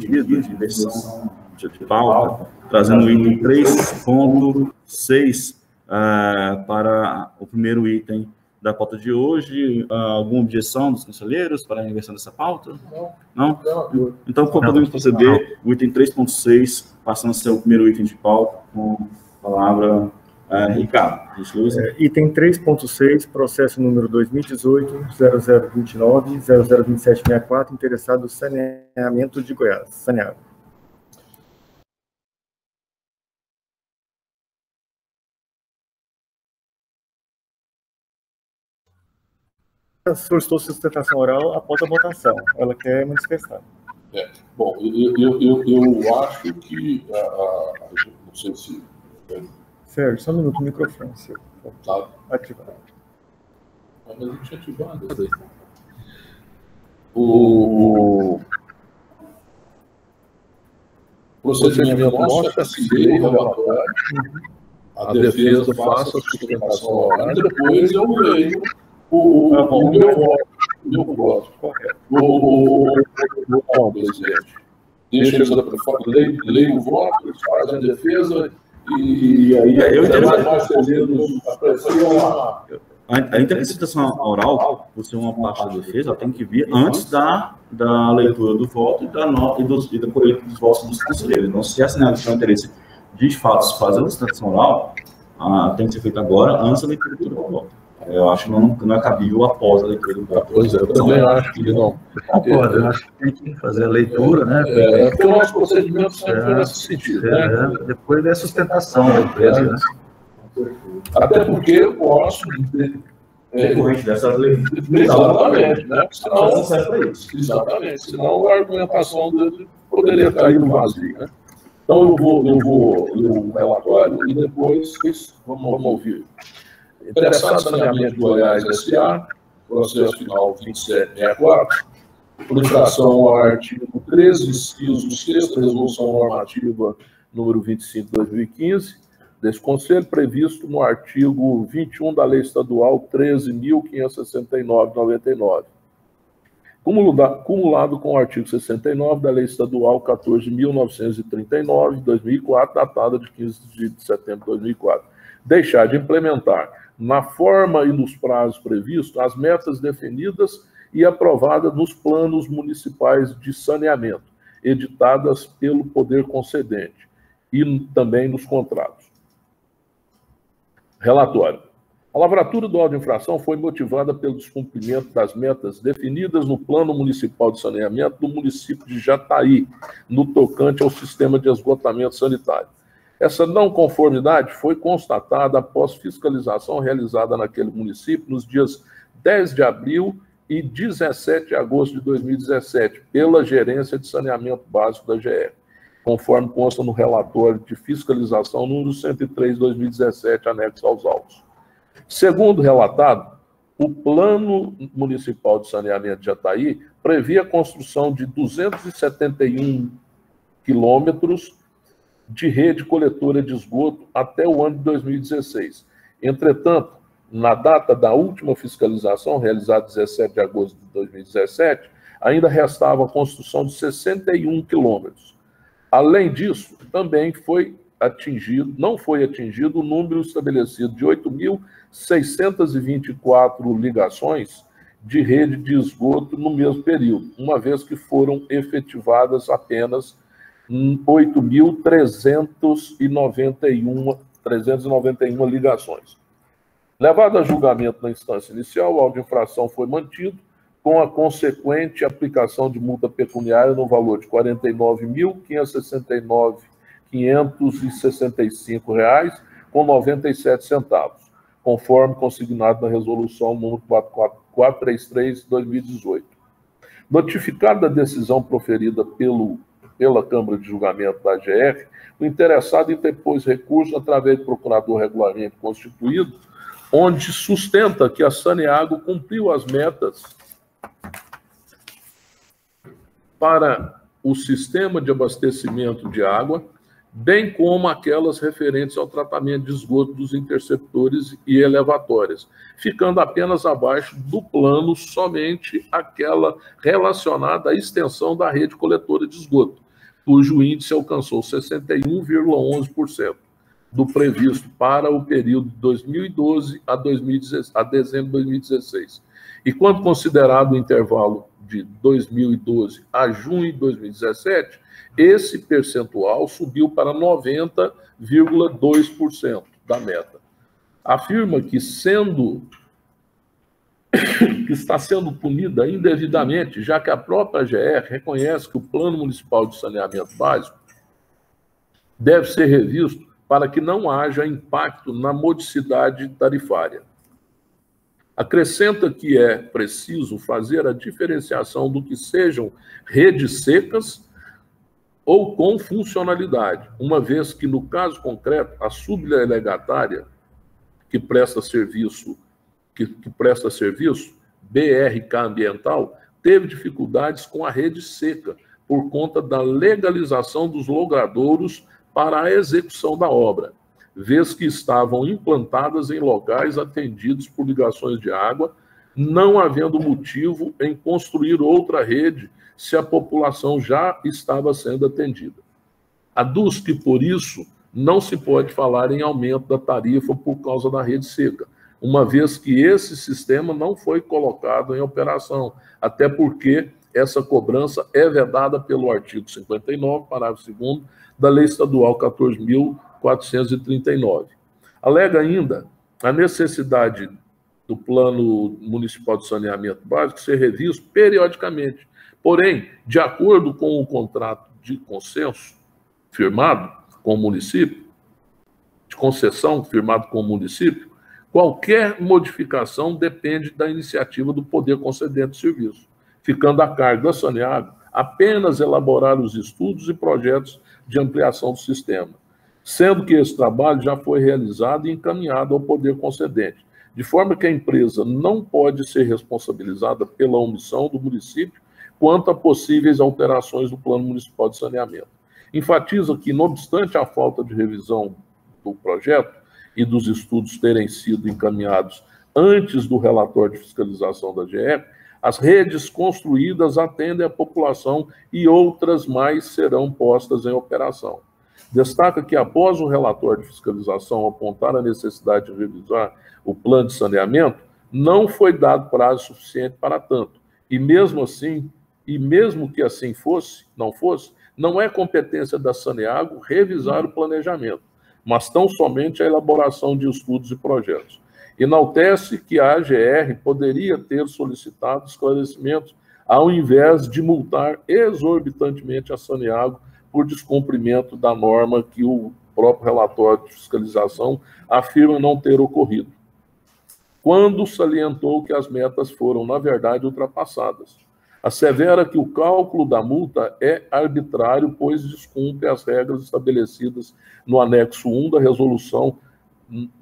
dia de versão de pauta, trazendo o item 3.6 para o primeiro item da pauta de hoje. Alguma objeção dos conselheiros para a inversão dessa pauta? Não? Então, podemos proceder o item 3.6, passando a ser o primeiro item de pauta, com a palavra Ricardo. Item 3.6, processo número 2018-0029-002764, interessado no saneamento de Goiás. Saneado. Solicitou sustentação oral após a votação. Ela quer manifestar. Bom, eu acho que não sei se... Sérgio, só um minuto, o microfone. Tá. Ativado. Mas a gente ativado. O procedimento nosso é seguir o relatório, a defesa faça a sustentação oral, e depois eu leio o meu voto. Bom, presidente. Deixa eles leio o voto, eles fazem a defesa e aí eu entendo a interpretação oral, por ser uma parte da defesa, ela tem que vir antes da leitura do voto e da colheita dos votos dos conselheiros. Então, se a assinante tem interesse de fato fazer a interpretação oral, tem que ser feita agora, antes da leitura do voto. Eu acho que não é cabível após a leitura do voto. Pois é, eu também acho que não. Concordo, eu acho que tem que fazer a leitura, né? Porque o nosso procedimento sempre nesse sentido, né? Depois da sustentação da empresa, né? Até porque eu posso... Decorrente dessa lei. Exatamente, né? Exatamente, senão a argumentação dele poderia cair no vazio, né? Então eu vou ler o relatório e depois vamos ouvir. Interessado em saneamento de Goiás S.A., processo final 2764, por infração ao artigo 13, inciso 6, resolução normativa número 25/2015, desse Conselho, previsto no artigo 21 da Lei Estadual 13.569/99, cumulado com o artigo 69 da Lei Estadual 14.939/2004, datada de 15 de setembro de 2004, deixar de implementar, na forma e nos prazos previstos, as metas definidas e aprovadas nos planos municipais de saneamento, editadas pelo poder concedente, e também nos contratos. Relatório. A lavratura do auto de infração foi motivada pelo descumprimento das metas definidas no Plano Municipal de Saneamento do município de Jataí, no tocante ao sistema de esgotamento sanitário. Essa não conformidade foi constatada após fiscalização realizada naquele município nos dias 10 de abril e 17 de agosto de 2017, pela Gerência de Saneamento Básico da GR, conforme consta no relatório de fiscalização número 103/2017, anexo aos autos. Segundo relatado, o Plano Municipal de Saneamento de Jataí previa a construção de 271 quilômetros de rede coletora de esgoto até o ano de 2016. Entretanto, na data da última fiscalização, realizada 17 de agosto de 2017, ainda restava a construção de 61 quilômetros. Além disso, também não foi atingido o número estabelecido de 8.624 ligações de rede de esgoto no mesmo período, uma vez que foram efetivadas apenas 8.391 ligações. Levado a julgamento na instância inicial, o auto de infração foi mantido, com a consequente aplicação de multa pecuniária no valor de R$ 49.565,97, conforme consignado na resolução número 433/2018. Notificado da decisão proferida pela Câmara de Julgamento da GR, o interessado interpôs recurso através do procurador regularmente constituído, onde sustenta que a Saneago cumpriu as metas para o sistema de abastecimento de água, bem como aquelas referentes ao tratamento de esgoto dos interceptores e elevatórias, ficando apenas abaixo do plano somente aquela relacionada à extensão da rede coletora de esgoto, cujo índice alcançou 61,11% do previsto para o período de 2012 a dezembro de 2016. E quando considerado o intervalo de 2012 a junho de 2017, esse percentual subiu para 90,2% da meta. Afirma que está sendo punida indevidamente, já que a própria AGR reconhece que o Plano Municipal de Saneamento Básico deve ser revisto para que não haja impacto na modicidade tarifária. Acrescenta que é preciso fazer a diferenciação do que sejam redes secas ou com funcionalidade, uma vez que, no caso concreto, a subdelegatária que presta serviço, BRK Ambiental, teve dificuldades com a rede seca por conta da legalização dos logradouros para a execução da obra, vez que estavam implantadas em locais atendidos por ligações de água, não havendo motivo em construir outra rede se a população já estava sendo atendida. Aduz que, por isso, não se pode falar em aumento da tarifa por causa da rede seca, uma vez que esse sistema não foi colocado em operação, até porque essa cobrança é vedada pelo artigo 59, parágrafo 2º, da Lei Estadual 14.439. Alega ainda a necessidade do Plano Municipal de Saneamento Básico ser revisto periodicamente. Porém, de acordo com o contrato de consenso firmado com o município, de concessão firmado com o município, qualquer modificação depende da iniciativa do poder concedente do serviço, ficando a cargo da Saneago apenas elaborar os estudos e projetos de ampliação do sistema, sendo que esse trabalho já foi realizado e encaminhado ao poder concedente, de forma que a empresa não pode ser responsabilizada pela omissão do município quanto a possíveis alterações do Plano Municipal de Saneamento. Enfatiza que, não obstante a falta de revisão do projeto e dos estudos terem sido encaminhados antes do relatório de fiscalização da GR, as redes construídas atendem a população e outras mais serão postas em operação. Destaca que, após o relatório de fiscalização apontar a necessidade de revisar o plano de saneamento, não foi dado prazo suficiente para tanto. E mesmo que assim não é competência da Saneago revisar o planejamento, mas tão somente a elaboração de estudos e projetos. Enaltece que a AGR poderia ter solicitado esclarecimentos ao invés de multar exorbitantemente a Saneago por descumprimento da norma que o próprio relatório de fiscalização afirma não ter ocorrido, quando salientou que as metas foram, na verdade, ultrapassadas. Assevera que o cálculo da multa é arbitrário, pois descumpre as regras estabelecidas no anexo 1 da Resolução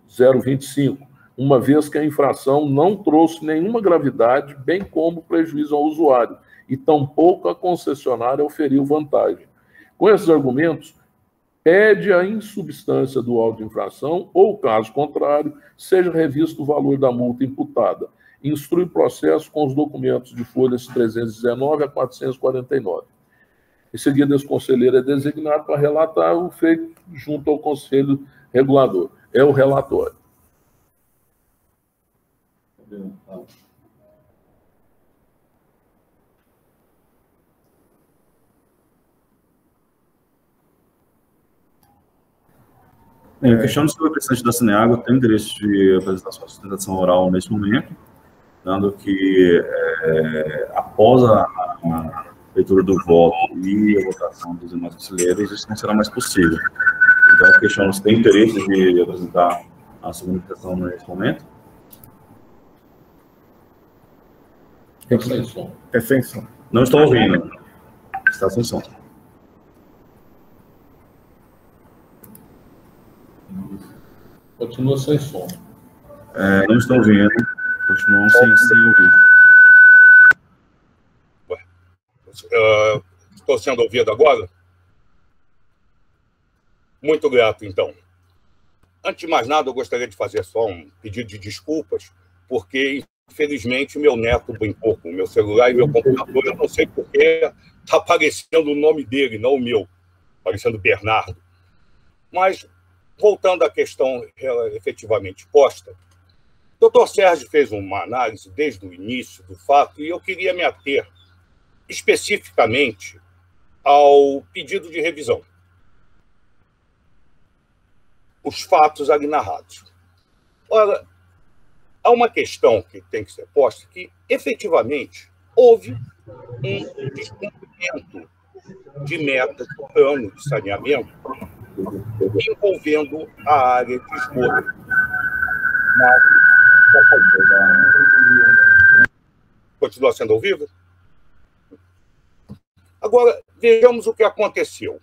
025, uma vez que a infração não trouxe nenhuma gravidade, bem como prejuízo ao usuário, e tampouco a concessionária oferiu vantagem. Com esses argumentos, pede a insubstância do auto de infração ou, caso contrário, seja revisto o valor da multa imputada. Instrui o processo com os documentos de folhas 319 a 449. Em seguida, esse conselheiro é designado para relatar o feito junto ao Conselho Regulador. É o relatório. Bem, questiono sobre o presidente da Saneago tem interesse de apresentar sua sustentação oral neste momento, dando que, após a leitura do voto e a votação dos demais conselheiros, isso não será mais possível. Então, questiono se tem interesse de apresentar a sua manifestação neste momento. É sem som. É sem som. Não estou ouvindo. Está sem som. Continua sem som. Não estou ouvindo. Continuam sem ouvir. Estou sendo ouvido agora? Muito grato, então. Antes de mais nada, eu gostaria de fazer só um pedido de desculpas, porque, infelizmente, meu neto brincou com o meu celular e meu computador. Eu não sei porque está aparecendo o nome dele, não o meu. parecendo Bernardo. Mas, voltando à questão efetivamente posta, o doutor Sérgio fez uma análise desde o início do fato e eu queria me ater especificamente ao pedido de revisão. Os fatos ali narrados. Ora, há uma questão que tem que ser posta, que efetivamente houve um descumprimento de meta do plano de saneamento envolvendo a área de esgoto. Continua sendo ao vivo? Agora, vejamos o que aconteceu.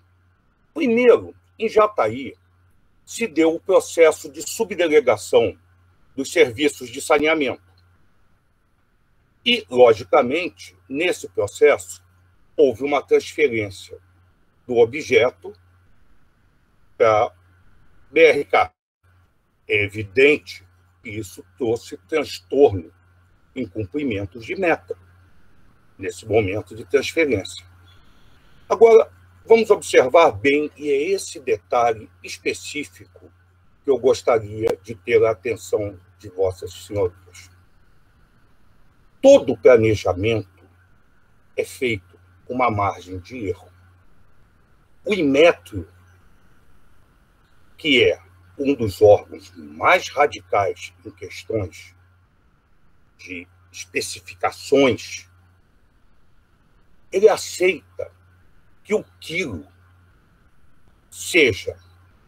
Primeiro, em Jataí, se deu o processo de subdelegação dos serviços de saneamento. E, logicamente, nesse processo, houve uma transferência do objeto para a BRK. É evidente que isso trouxe transtorno em cumprimentos de meta, nesse momento de transferência. Agora, vamos observar bem, e é esse detalhe específico que eu gostaria de ter a atenção de vossas senhorias. Todo planejamento é feito com uma margem de erro. O Inmetro, que é um dos órgãos mais radicais em questões de especificações, ele aceita que o quilo seja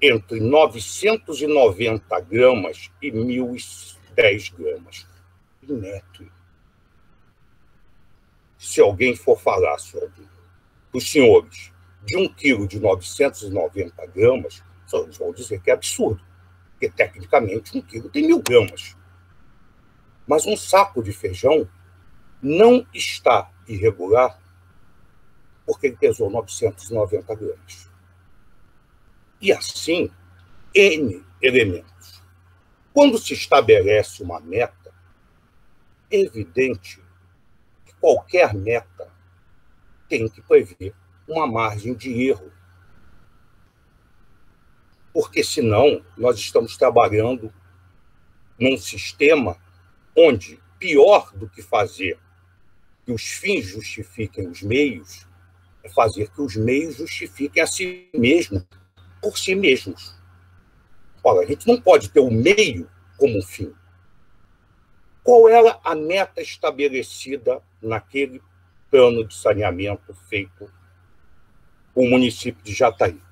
entre 990 gramas e 1.010 gramas. Inmetro. Se alguém for falar sobre os senhores de 1 quilo de 990 gramas, eles vão dizer que é absurdo, porque tecnicamente 1 quilo tem 1.000 gramas. Mas um saco de feijão não está irregular porque ele pesou 990 gramas. E assim, N elementos. Quando se estabelece uma meta, é evidente que qualquer meta tem que prever uma margem de erro. Porque, senão, nós estamos trabalhando num sistema onde, pior do que fazer que os fins justifiquem os meios, é fazer que os meios justifiquem a si mesmos, por si mesmos. Ora, a gente não pode ter o meio como um fim. Qual era a meta estabelecida naquele plano de saneamento feito com o município de Jataí?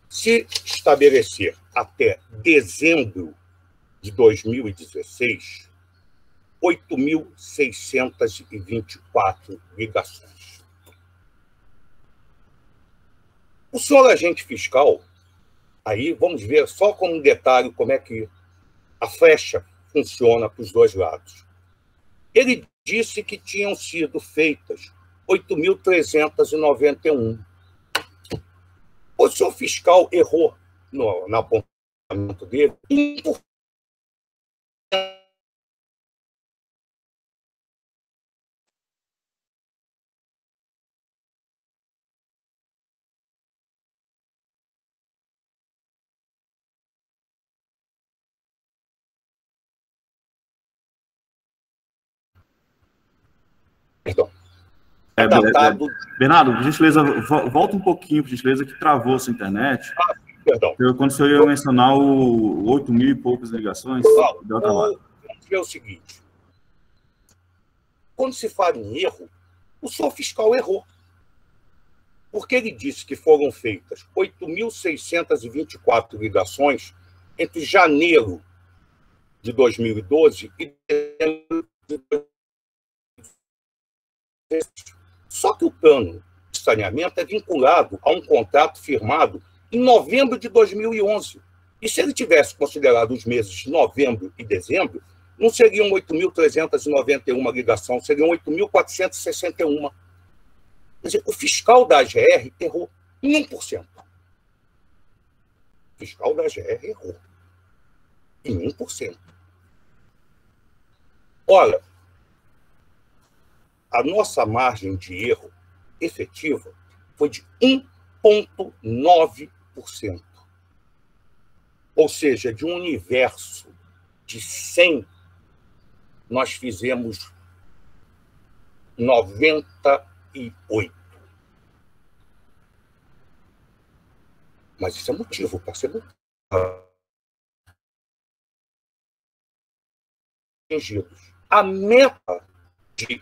Se estabelecer até dezembro de 2016, 8.624 ligações. O senhor agente fiscal, aí vamos ver só como um detalhe como é que a flecha funciona para os dois lados. Ele disse que tinham sido feitas 8.391. O senhor fiscal errou no apontamento dele. Perdão. Bernardo, por gentileza, volta um pouquinho, por gentileza, que travou a sua internet. Perdão. Quando o senhor ia mencionar o 8.000 e poucas ligações, deu trabalho. Vamos ver o seguinte. Quando se fala em erro, o senhor fiscal errou. Porque ele disse que foram feitas 8.624 ligações entre janeiro de 2012 e dezembro de 2012. Só que o plano de saneamento é vinculado a um contrato firmado em novembro de 2011. E se ele tivesse considerado os meses de novembro e dezembro, não seriam 8.391 ligações, seriam 8.461. Quer dizer, o fiscal da AGR errou em 1%. O fiscal da AGR errou em 1%. Ora, a nossa margem de erro efetiva foi de 1,9%. Ou seja, de um universo de 100, nós fizemos 98. Mas isso é motivo para ser atingidos. A meta de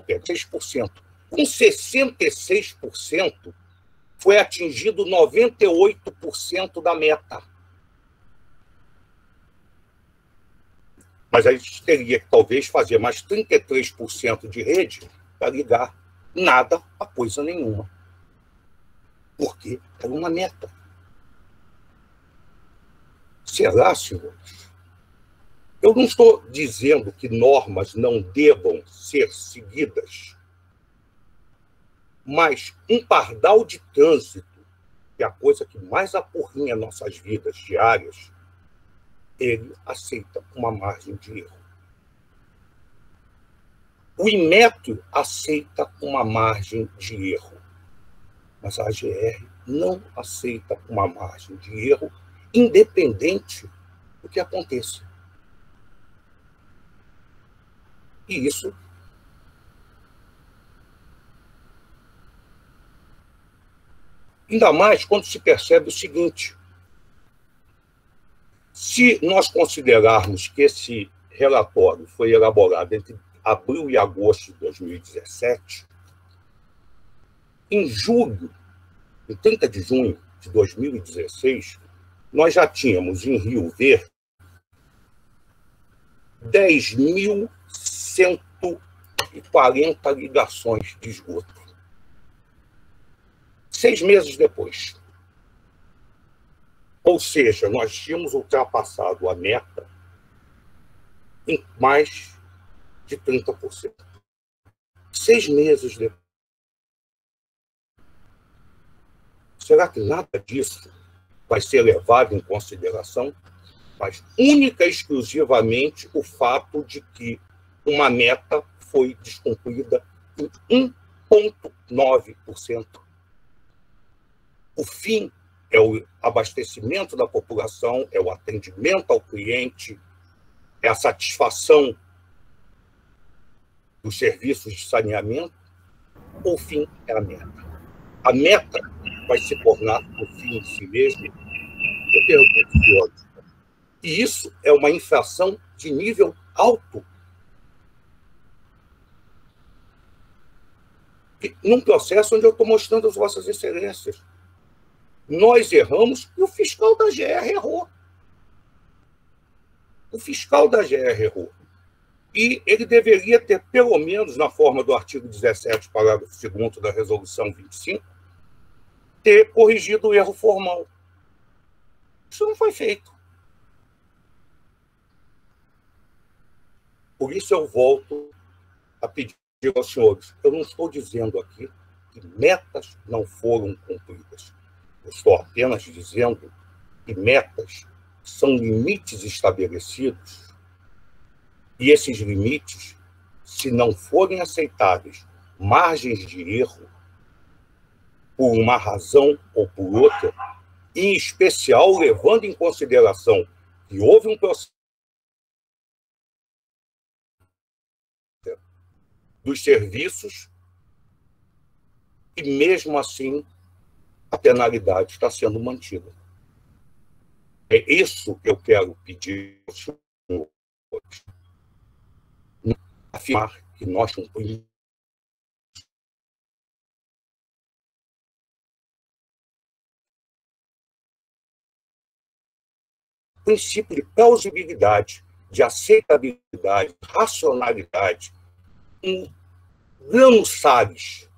6%. Com 66%, foi atingido 98% da meta. Mas a gente teria que, talvez, fazer mais 33% de rede para ligar nada a coisa nenhuma. Porque era uma meta. Será, senhores? Eu não estou dizendo que normas não devam ser seguidas, mas um pardal de trânsito, que é a coisa que mais apurrinha nossas vidas diárias, ele aceita uma margem de erro. O Inmetro aceita uma margem de erro, mas a AGR não aceita uma margem de erro, independente do que aconteça. E isso ainda mais quando se percebe o seguinte: se nós considerarmos que esse relatório foi elaborado entre abril e agosto de 2017, em julho, em 30 de junho de 2016, nós já tínhamos em Rio Verde 10.140 ligações de esgoto. 6 meses depois. Ou seja, nós tínhamos ultrapassado a meta em mais de 30%. 6 meses depois. Será que nada disso vai ser levado em consideração? Mas única e exclusivamente o fato de que uma meta foi descumprida em 1,9%. O fim é o abastecimento da população, é o atendimento ao cliente, é a satisfação dos serviços de saneamento. O fim é a meta. A meta vai se tornar o fim em si mesmo. Eu pergunto, senhores, e isso é uma infração de nível alto. E num processo onde eu estou mostrando as vossas excelências. Nós erramos e o fiscal da GR errou. O fiscal da GR errou. E ele deveria ter, pelo menos na forma do artigo 17, parágrafo 2º da Resolução 25, ter corrigido o erro formal. Isso não foi feito. Por isso eu volto a pedir aos senhores, eu não estou dizendo aqui que metas não foram cumpridas. Eu estou apenas dizendo que metas são limites estabelecidos e esses limites, se não forem aceitáveis, margens de erro, por uma razão ou por outra, em especial levando em consideração que houve um processo dos serviços e, mesmo assim, a penalidade está sendo mantida. É isso que eu quero pedir aos senhores. Afirmar que nós cumprimos o princípio de plausibilidade, de aceitabilidade, racionalidade, um grano Salles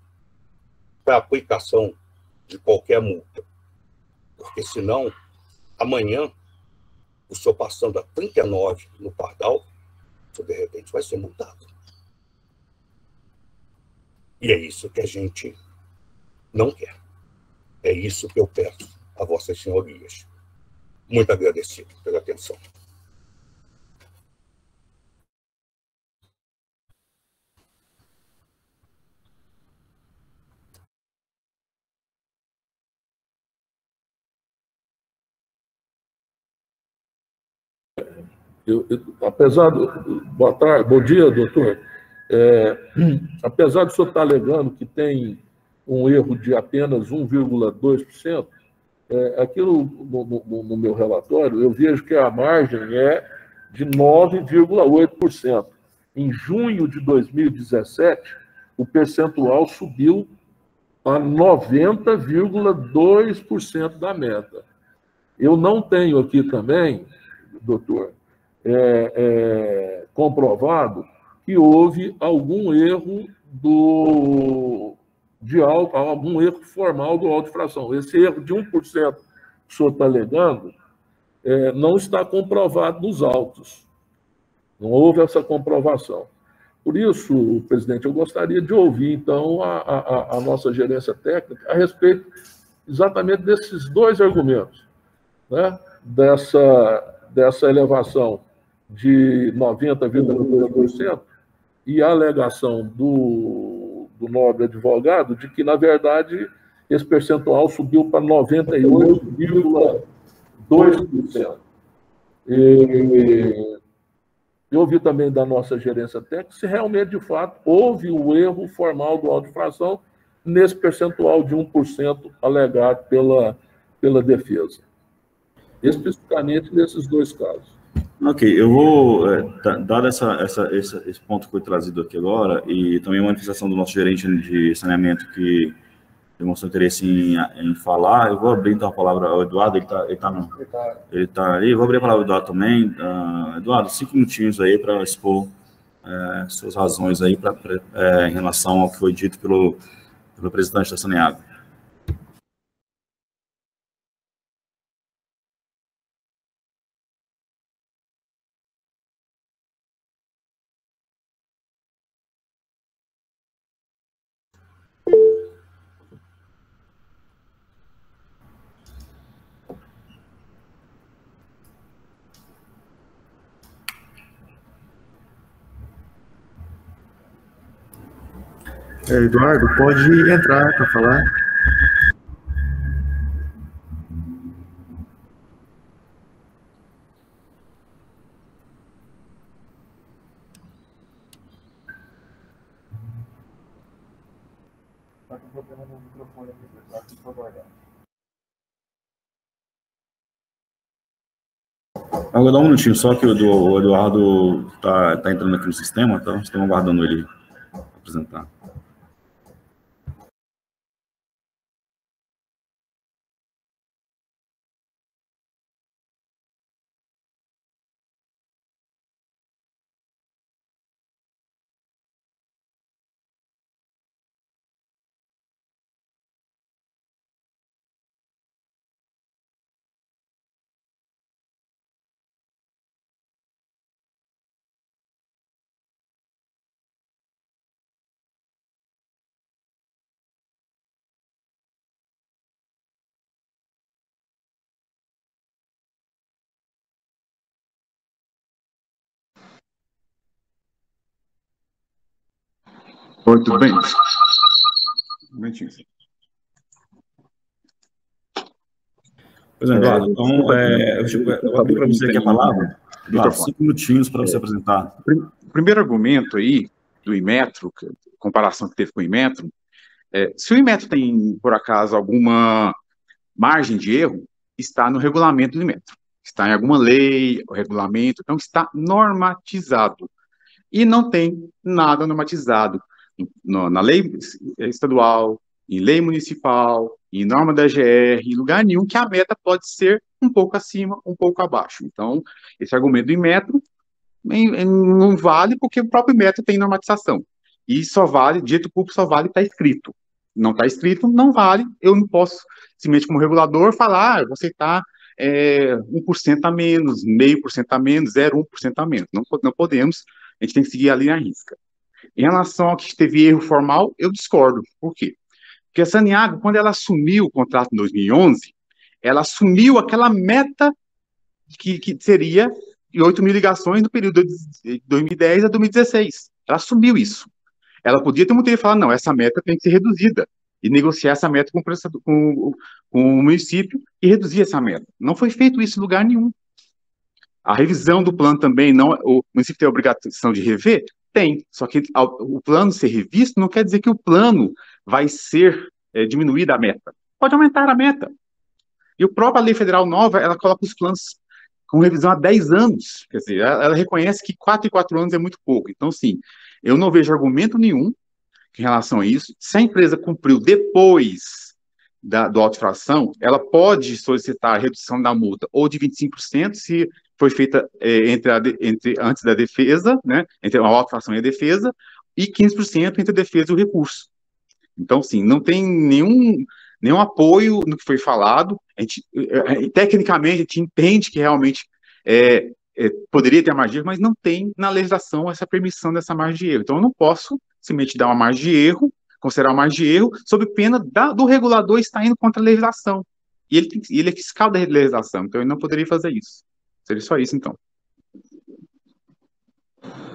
para a aplicação de qualquer multa. Porque, senão, amanhã, o senhor passando a 39 no pardal, o senhor, de repente, vai ser multado. E é isso que a gente não quer. É isso que eu peço a vossas senhorias. Muito agradecido pela atenção. Apesar boa tarde, bom dia, doutor. Apesar de o senhor estar alegando que tem um erro de apenas 1,2%, aqui no meu relatório, eu vejo que a margem é de 9,8%. Em junho de 2017, o percentual subiu a 90,2% da meta. Eu não tenho aqui também, doutor, comprovado que houve algum erro algum erro formal do auto de infração. Esse erro de 1% que o senhor está alegando não está comprovado nos autos. Não houve essa comprovação. Por isso, presidente, eu gostaria de ouvir, então, a nossa gerência técnica a respeito exatamente desses dois argumentos, né? Dessa elevação de 90,2% e a alegação do nobre advogado de que, na verdade, esse percentual subiu para 98,2%. Eu ouvi também da nossa gerência técnica se realmente, de fato, houve o erro formal do auto de infração nesse percentual de 1% alegado pela defesa. Especificamente nesses dois casos. Ok, eu vou, dado esse ponto que foi trazido aqui agora, e também a manifestação do nosso gerente de saneamento que demonstrou interesse em falar, eu vou abrir então a palavra ao Eduardo, ele está ali, eu vou abrir a palavra ao Eduardo também. Eduardo, 5 minutinhos aí para expor suas razões aí em relação ao que foi dito pelo representante da Saneago. Eduardo, pode entrar para falar. Está com problema no microfone aqui, por favor. Eu vou dar um minutinho, só que o Eduardo está entrando aqui no sistema, então estamos aguardando ele apresentar. Oi, tudo bem? Um momentinho. Pois é, Eduardo, então, eu vou abrir para você aqui a palavra. Eduardo, 5 minutinhos para você apresentar. O primeiro argumento aí, do Inmetro, comparação que teve com o Inmetro, se o Inmetro tem, por acaso, alguma margem de erro, está no regulamento do Inmetro. Está em alguma lei, o regulamento, então está normatizado. E não tem nada normatizado na lei estadual, em lei municipal, em norma da GR, em lugar nenhum que a meta pode ser um pouco acima, um pouco abaixo. Então, esse argumento do Inmetro não vale porque o próprio Inmetro tem normatização. E só vale, direito público só vale está escrito. Não está escrito, não vale. Eu não posso, simplesmente como regulador, falar, você está 1% a menos, 0,5% a menos, 0,1% a menos. Não podemos, a gente tem que seguir a linha à risca. Em relação ao que teve erro formal, eu discordo. Por quê? Porque a Saneago, quando ela assumiu o contrato em 2011, ela assumiu aquela meta que seria 8 mil ligações no período de 2010 a 2016. Ela assumiu isso. Ela podia ter muito falar, não, essa meta tem que ser reduzida, e negociar essa meta com o município e reduzir essa meta. Não foi feito isso em lugar nenhum. A revisão do plano também, não, o município tem a obrigação de rever? Tem, só que o plano ser revisto não quer dizer que o plano vai ser diminuída a meta. Pode aumentar a meta. E a própria lei federal nova, ela coloca os planos com revisão há 10 anos. Quer dizer, ela reconhece que 4 em 4 anos é muito pouco. Então, sim, eu não vejo argumento nenhum em relação a isso. Se a empresa cumpriu depois do auto-infração, ela pode solicitar a redução da multa ou de 25%, se foi feita antes da defesa, né, entre a auto-infração e a defesa, e 15% entre a defesa e o recurso. Então, sim, não tem nenhum apoio no que foi falado. Tecnicamente, a gente entende que realmente poderia ter a margem de erro, mas não tem na legislação essa permissão dessa margem de erro. Então, eu não posso simplesmente dar uma margem de erro, considerar uma margem de erro, sob pena do regulador estar indo contra a legislação. E ele é fiscal da legislação, então ele não poderia fazer isso. Seria só isso, então.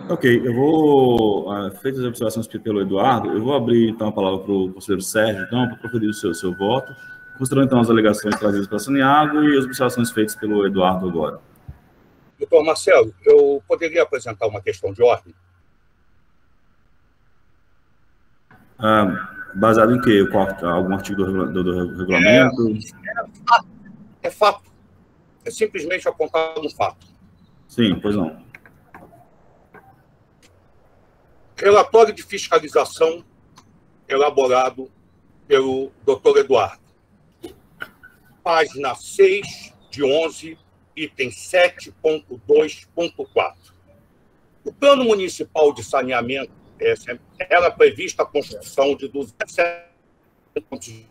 Ok, eu vou, feitas as observações pelo Eduardo, eu vou abrir, então, a palavra para o conselheiro Sérgio, então, para proferir o seu voto, considerando, então, as alegações trazidas pela Santiago e as observações feitas pelo Eduardo agora. Doutor Marcelo, eu poderia apresentar uma questão de ordem? Baseado em quê? Algum artigo do regulamento? É fato. É simplesmente apontar um fato. Sim, pois não. Relatório de fiscalização elaborado pelo Dr. Eduardo. Página 6 de 11, item 7.2.4. O Plano Municipal de Saneamento era prevista a construção de 207 pontos de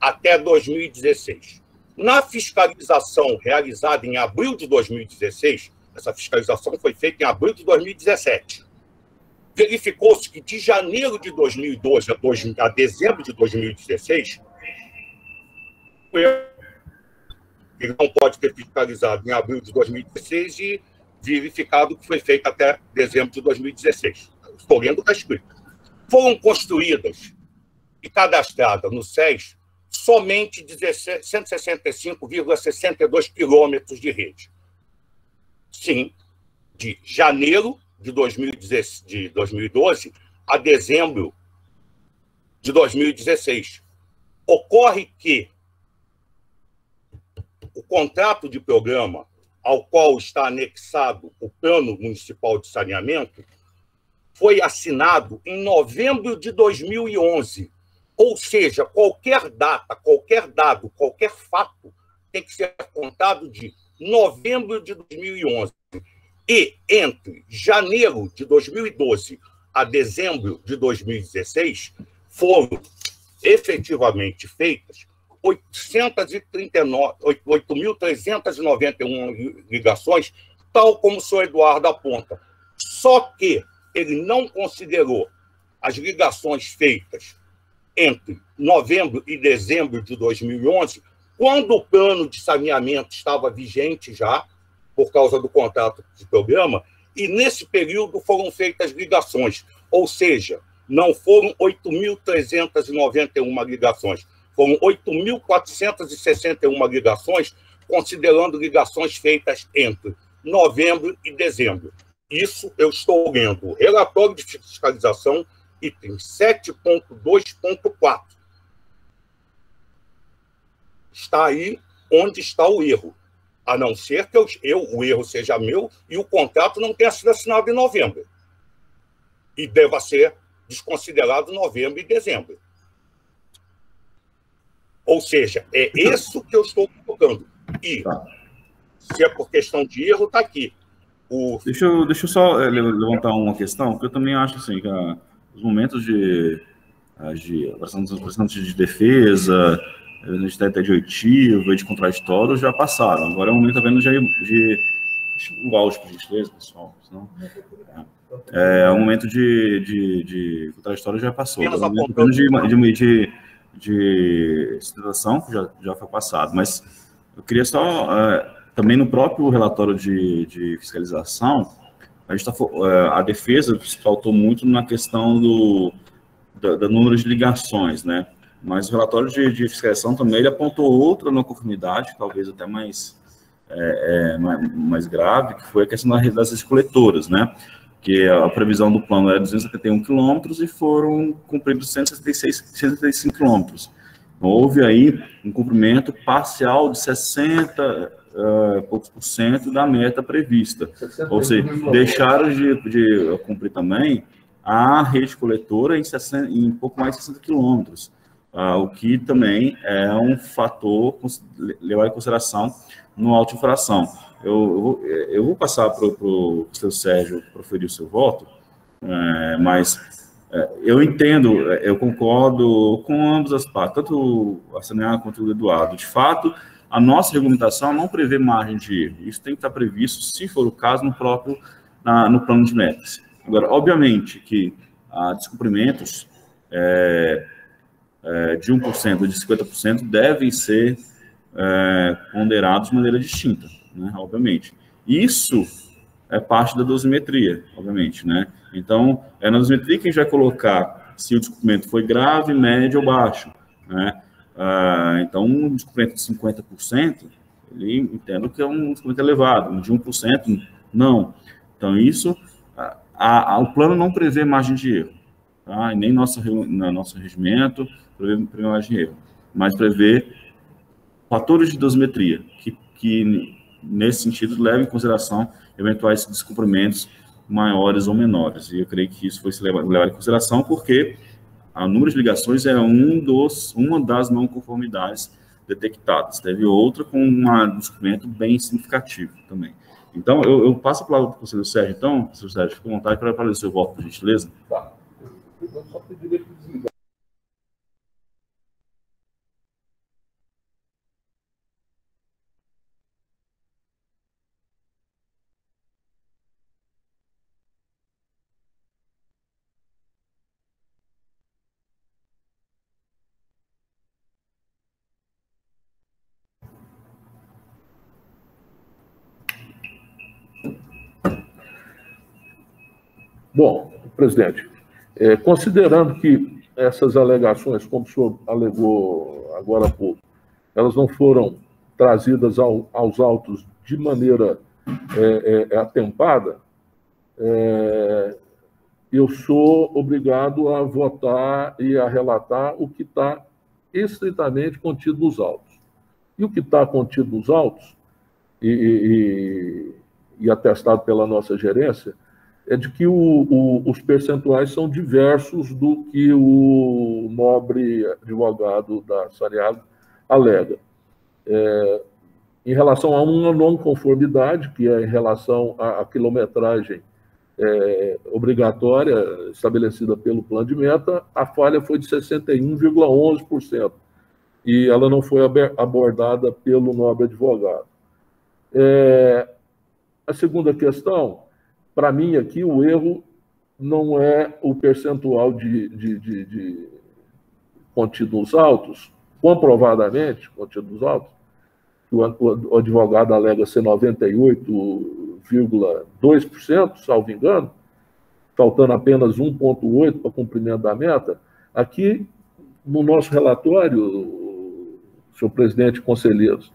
até 2016. Na fiscalização realizada em abril de 2016, essa fiscalização foi feita em abril de 2017. Verificou-se que de janeiro de 2012 a dezembro de 2016, ele não pode ter fiscalizado em abril de 2016 e verificado que foi feito até dezembro de 2016. Estou lendo o que está escrito. Foram construídas e cadastradas no SES somente 165,62 quilômetros de rede. Sim, de janeiro de 2012 a dezembro de 2016. Ocorre que o contrato de programa ao qual está anexado o Plano Municipal de Saneamento foi assinado em novembro de 2011. Ou seja, qualquer data, qualquer dado, qualquer fato tem que ser contado de novembro de 2011. E entre janeiro de 2012 a dezembro de 2016, foram efetivamente feitas 8.391 ligações, tal como o senhor Eduardo aponta. Só que ele não considerou as ligações feitas entre novembro e dezembro de 2011, quando o plano de saneamento estava vigente já, por causa do contrato de programa, e nesse período foram feitas ligações, ou seja, não foram 8.391 ligações, foram 8.461 ligações, considerando ligações feitas entre novembro e dezembro. Isso eu estou lendo. Relatório de fiscalização, item 7.2.4. Está aí onde está o erro. A não ser que o erro seja meu e o contrato não tenha sido assinado em novembro. E deva ser desconsiderado novembro e dezembro. Ou seja, é isso que eu estou colocando. E, se é por questão de erro, está aqui. Deixa eu só levantar uma questão, que eu também acho assim, que os momentos de defesa, até de oitiva, de contraditório já passaram. Agora é o momento também de um áudio, por gentileza, pessoal. Senão, o momento de contraditório já passou. Agora, o momento de situação que já foi passado. Mas eu queria só, também no próprio relatório de fiscalização, a defesa faltou muito na questão do número de ligações, né? Mas o relatório de fiscalização também ele apontou outra não conformidade, talvez até mais mais grave, que foi a questão das redes coletoras, né? Que a previsão do plano era 271 quilômetros e foram cumpridos 165 quilômetros. Então, houve aí um cumprimento parcial de 60 poucos por cento da meta prevista. Ou seja, deixaram de cumprir também a rede coletora em pouco mais de 60 quilômetros, o que também é um fator levar em consideração no auto-infração. Eu vou passar para o seu Sérgio proferir o seu voto, mas eu entendo, eu concordo com ambas as partes, tanto a CNA quanto o Eduardo. De fato, a nossa regulamentação não prevê margem de erro. Isso tem que estar previsto, se for o caso, no plano de metas. Agora, obviamente que descumprimentos de 1% ou de 50% devem ser ponderados de maneira distinta, né, obviamente. Isso é parte da dosimetria, obviamente, né? Então, na dosimetria que a gente vai colocar se o descumprimento foi grave, médio ou baixo, né? Então, um descumprimento de 50%, ele entendo que é um descumprimento elevado, um de 1%, não. Então, isso, o plano não prevê margem de erro, tá? E nem nosso regimento prevê margem de erro, mas prevê fatores de dosimetria, que nesse sentido, levam em consideração eventuais descumprimentos maiores ou menores. E eu creio que isso foi levado em consideração porque o número de ligações é uma das não conformidades detectadas. Teve outra com um descumprimento bem significativo também. Então, eu passo a palavra para o conselheiro Sérgio. Então, conselheiro Sérgio, fique à vontade para fazer o seu voto, por gentileza. Tá. Eu só pediria que desligar. Bom, presidente, considerando que essas alegações, como o senhor alegou agora há pouco, elas não foram trazidas aos autos de maneira atempada, eu sou obrigado a votar e a relatar o que está estritamente contido nos autos. E o que está contido nos autos, e atestado pela nossa gerência, é de que os percentuais são diversos do que o nobre advogado da Saneago alega. Em relação a uma não conformidade, que é em relação à quilometragem obrigatória estabelecida pelo plano de meta, a falha foi de 61,11%, e ela não foi abordada pelo nobre advogado. A segunda questão, para mim aqui, o erro não é o percentual de contido nos autos, comprovadamente contido nos autos, que o advogado alega ser 98,2%, salvo engano, faltando apenas 1,8% para cumprimento da meta. Aqui, no nosso relatório, senhor presidente e conselheiros,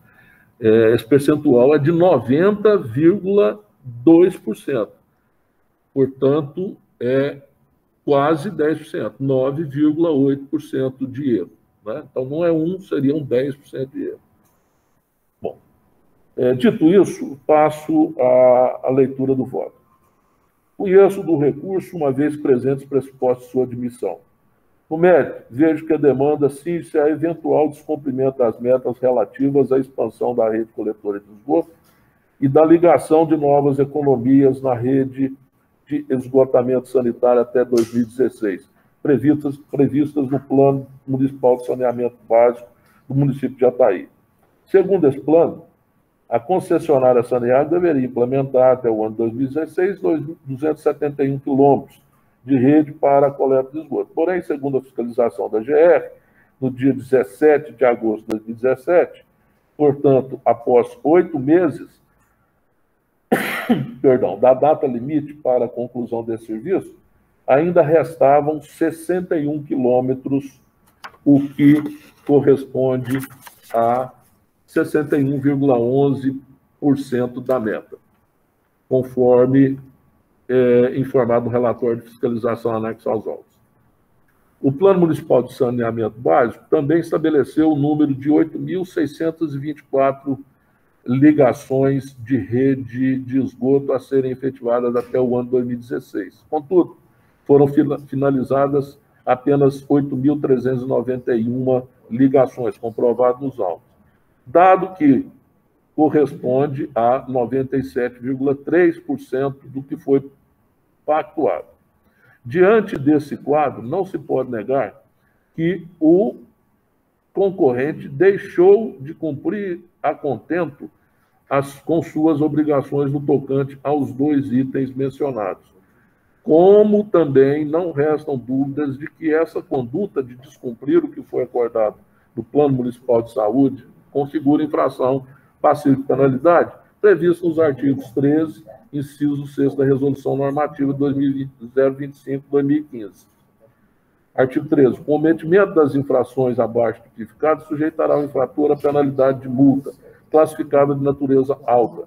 esse percentual é de 90,2%. Portanto, é quase 10%, 9,8% de erro, né? Então, não é 1%, seriam 10% de erro. Bom, dito isso, passo à leitura do voto. Conheço do recurso, uma vez presentes os pressupostos de sua admissão. No mérito, vejo que a demanda cinge-se a eventual descumprimento das metas relativas à expansão da rede coletora de esgoto e da ligação de novas economias na rede de esgotamento sanitário até 2016, previstas no Plano Municipal de Saneamento Básico do município de Jataí. Segundo esse plano, a concessionária Saneago deveria implementar até o ano 2016 271 quilômetros de rede para a coleta de esgoto. Porém, segundo a fiscalização da GR, no dia 17 de agosto de 2017, portanto, após 8 meses, da data limite para a conclusão desse serviço, ainda restavam 61 quilômetros, o que corresponde a 61,11% da meta, conforme informado no relatório de fiscalização anexo aos autos. O Plano Municipal de Saneamento Básico também estabeleceu o número de 8.624 ligações de rede de esgoto a serem efetivadas até o ano 2016. Contudo, foram finalizadas apenas 8.391 ligações, comprovado nos autos, dado que corresponde a 97,3% do que foi pactuado. Diante desse quadro, não se pode negar que o concorrente deixou de cumprir a contento com suas obrigações no tocante aos dois itens mencionados. Como também não restam dúvidas de que essa conduta de descumprir o que foi acordado no Plano Municipal de Saúde configura infração passiva de penalidade prevista nos artigos 13, inciso 6 da Resolução Normativa 025/2015. Artigo 13. O cometimento das infrações abaixo tipificadas sujeitará o infrator à penalidade de multa, classificada de natureza alta.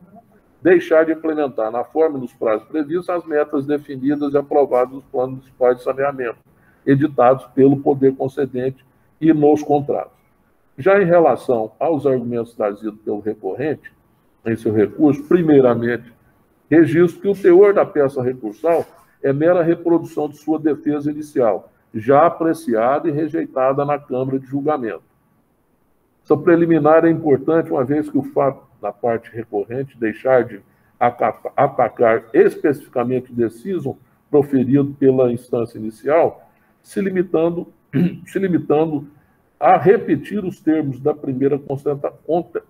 Deixar de implementar, na forma e nos prazos previstos, as metas definidas e aprovadas nos planos municipais de saneamento, editados pelo poder concedente e nos contratos. Já em relação aos argumentos trazidos pelo recorrente, em seu recurso, primeiramente, registro que o teor da peça recursal é mera reprodução de sua defesa inicial, já apreciada e rejeitada na Câmara de Julgamento. Essa preliminar é importante, uma vez que o fato da parte recorrente deixar de atacar especificamente o decisum proferido pela instância inicial, se limitando a repetir os termos da primeira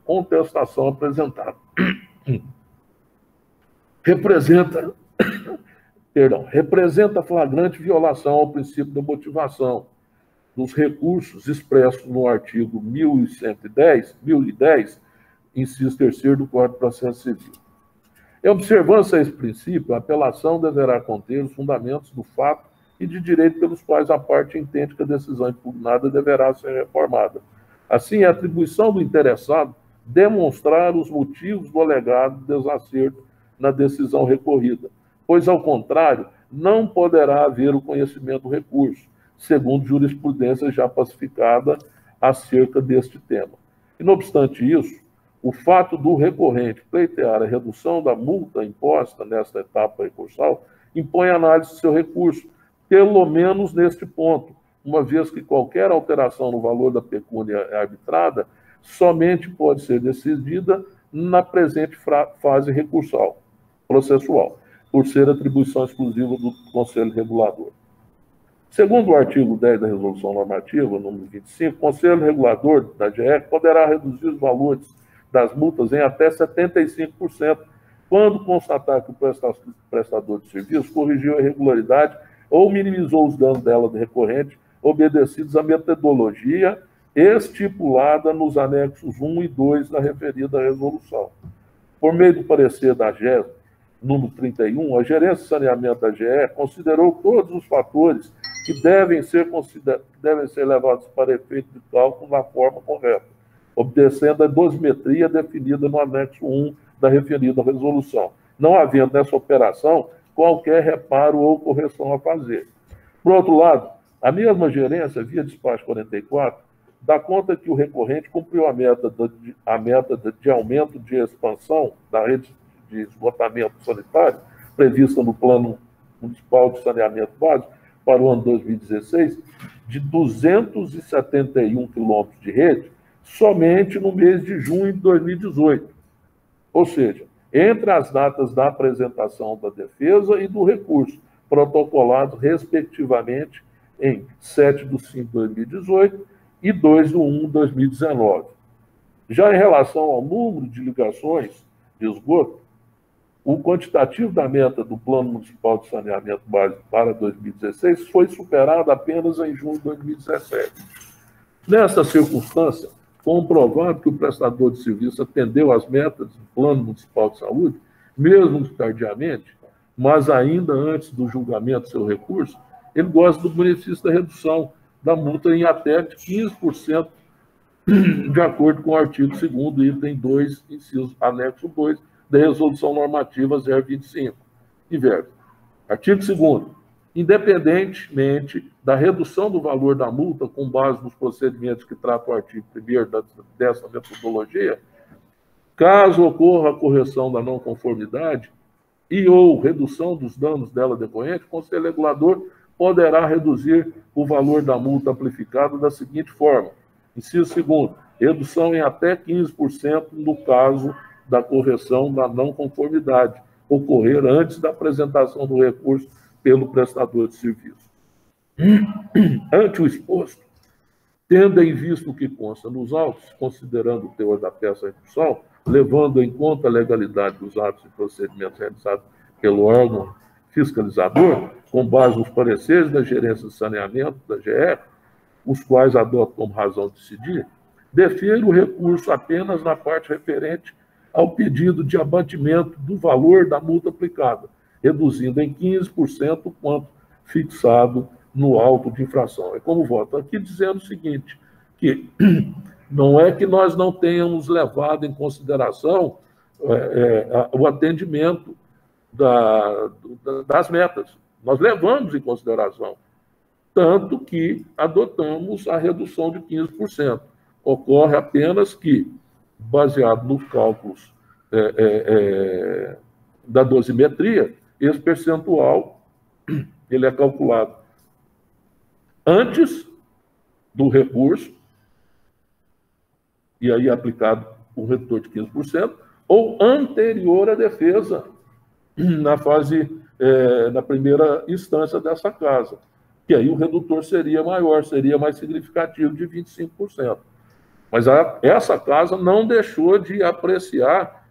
contestação apresentada. Representa flagrante violação ao princípio da motivação dos recursos expressos no artigo 1010, inciso 3º do Código de Processo Civil. Em observância a esse princípio, a apelação deverá conter os fundamentos do fato e de direito pelos quais a parte entende que a decisão impugnada deverá ser reformada. Assim, é atribuição do interessado demonstrar os motivos do alegado desacerto na decisão recorrida, pois, ao contrário, não poderá haver o conhecimento do recurso, segundo jurisprudência já pacificada acerca deste tema. E, não obstante isso, o fato do recorrente pleitear a redução da multa imposta nesta etapa recursal impõe análise do seu recurso, pelo menos neste ponto, uma vez que qualquer alteração no valor da pecúnia arbitrada somente pode ser decidida na presente fase recursal, processual, por ser atribuição exclusiva do Conselho Regulador. Segundo o artigo 10 da Resolução Normativa, número 25, o Conselho Regulador da GE poderá reduzir os valores das multas em até 75%, quando constatar que o prestador de serviço corrigiu a irregularidade ou minimizou os danos dela do recorrente, obedecidos à metodologia estipulada nos anexos 1 e 2 da referida resolução. Por meio do parecer da GE, número 31, a Gerência de Saneamento da GE considerou todos os fatores que devem ser levados para efeito de cálculo na forma correta, obedecendo a dosimetria definida no anexo 1 da referida resolução, não havendo nessa operação qualquer reparo ou correção a fazer. Por outro lado, a mesma gerência, via despacho 44, dá conta que o recorrente cumpriu a meta de aumento de expansão da rede de esgotamento sanitário, prevista no Plano Municipal de Saneamento Básico para o ano 2016, de 271 quilômetros de rede, somente no mês de junho de 2018. Ou seja, entre as datas da apresentação da defesa e do recurso, protocolados, respectivamente, em 7/5/2018 e 2/1/2019. Já em relação ao número de ligações de esgoto, o quantitativo da meta do Plano Municipal de Saneamento Básico para 2016 foi superado apenas em junho de 2017. Nesta circunstância, comprovado que o prestador de serviço atendeu às metas do Plano Municipal de Saúde, mesmo tardiamente, mas ainda antes do julgamento do seu recurso, ele goza do benefício da redução da multa em até 15% de acordo com o artigo 2º, item 2, inciso anexo 2, da Resolução Normativa 025. Inverso. Artigo 2º. Independentemente da redução do valor da multa com base nos procedimentos que trata o artigo 1º dessa metodologia, caso ocorra a correção da não conformidade e ou redução dos danos dela decorrente, o Conselho Regulador poderá reduzir o valor da multa amplificada da seguinte forma. Inciso 2º, redução em até 15% no caso da correção da não conformidade, ocorrer antes da apresentação do recurso pelo prestador de serviço. Ante o exposto, tendo em vista o que consta nos autos, considerando o teor da peça recursal, levando em conta a legalidade dos atos e procedimentos realizados pelo órgão fiscalizador, com base nos pareceres da Gerência de Saneamento, da GE, os quais adotam como razão de decidir, defere o recurso apenas na parte referente ao pedido de abatimento do valor da multa aplicada, reduzindo em 15% o quanto fixado no auto de infração. É como voto aqui dizendo o seguinte, que não é que nós não tenhamos levado em consideração o atendimento das metas. Nós levamos em consideração, tanto que adotamos a redução de 15%. Ocorre apenas que, baseado nos cálculos da dosimetria, esse percentual ele é calculado antes do recurso, e aí aplicado o redutor de 15%, ou anterior à defesa, na fase, na primeira instância dessa casa, que aí o redutor seria maior, seria mais significativo, de 25%. Mas essa casa não deixou de apreciar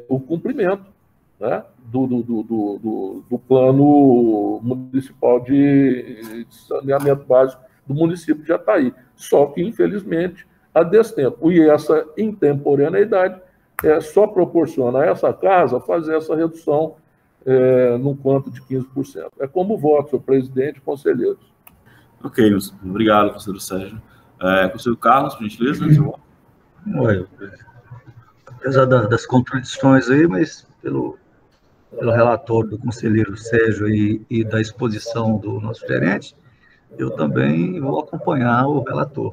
o cumprimento, né, do plano municipal de saneamento básico do município de Jataí. Só que, infelizmente, a destempo. E essa intemporaneidade só proporciona a essa casa fazer essa redução no quanto de 15%. É como voto, senhor presidente e conselheiros. Ok, obrigado, conselheiro Sérgio. Conselheiro Carlos, por gentileza. Olha, apesar das contradições aí, mas pelo relatório do conselheiro Sérgio e da exposição do nosso gerente, eu também vou acompanhar o relator,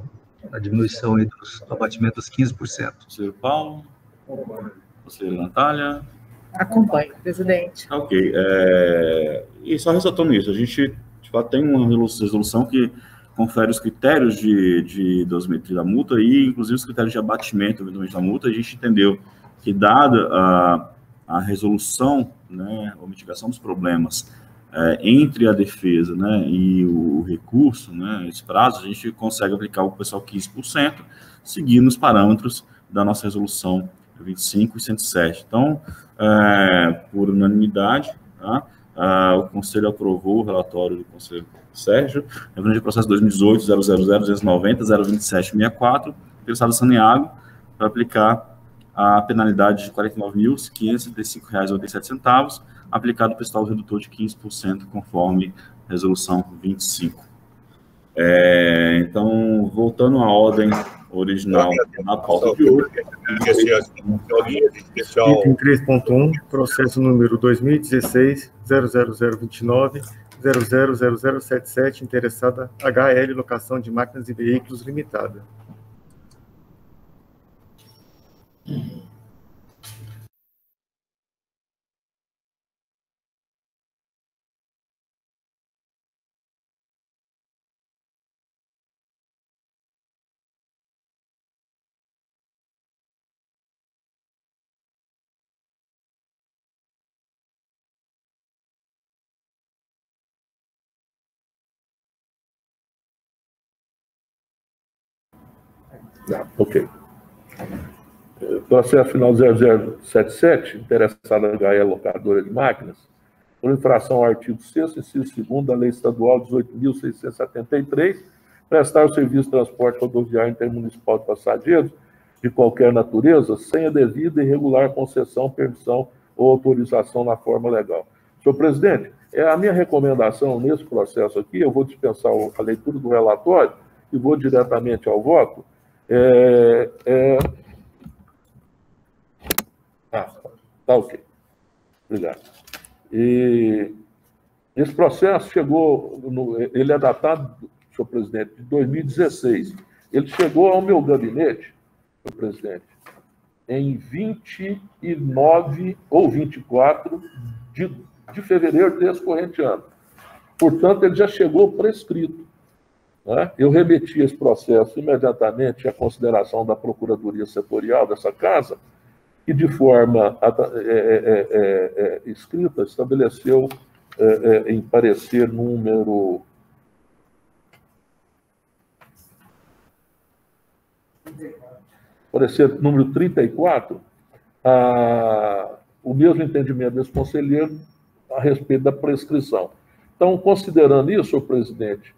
a diminuição aí dos abatimentos dos 15%. Conselheiro Paulo, conselheiro Natália. Acompanho, presidente. Ok. E só ressaltando isso, a gente de fato tem uma resolução que confere os critérios de dosimetria da multa e, inclusive, os critérios de abatimento, eventualmente, da multa. A gente entendeu que, dada a resolução, né, ou mitigação dos problemas entre a defesa, né, e o recurso, né, esse prazo, a gente consegue aplicar o pessoal 15%, seguindo os parâmetros da nossa resolução 25 e 107. Então, por unanimidade, tá? O Conselho aprovou o relatório do Conselho Sérgio, referente ao processo 2018-000-290-02764, interessado em Saneago, para aplicar a penalidade de R$ 49.535,87, aplicado para o pessoal redutor de 15%, conforme resolução 25. Então, voltando à ordem original na pauta de hoje. Item 3.1, processo número 2016-00029-000077, interessada HL Locação de Máquinas e Veículos Limitada. Ok. Processo final 0077, interessada HL Locadora de Máquinas, por infração ao artigo 6º, inciso 2º da Lei Estadual 18.673, prestar o serviço de transporte rodoviário intermunicipal de passageiros de qualquer natureza, sem a devida e regular concessão, permissão ou autorização na forma legal. Senhor presidente, a minha recomendação nesse processo aqui, eu vou dispensar a leitura do relatório e vou diretamente ao voto, Tá ok. Obrigado. E esse processo chegou, ele é datado, senhor presidente, de 2016. Ele chegou ao meu gabinete, senhor presidente, em 29 ou 24 de fevereiro desse corrente ano. Portanto, ele já chegou prescrito, né? Eu remeti esse processo imediatamente à consideração da Procuradoria Setorial dessa casa, que, de forma escrita, estabeleceu em parecer número 34, o mesmo entendimento desse conselheiro a respeito da prescrição. Então, considerando isso, senhor presidente,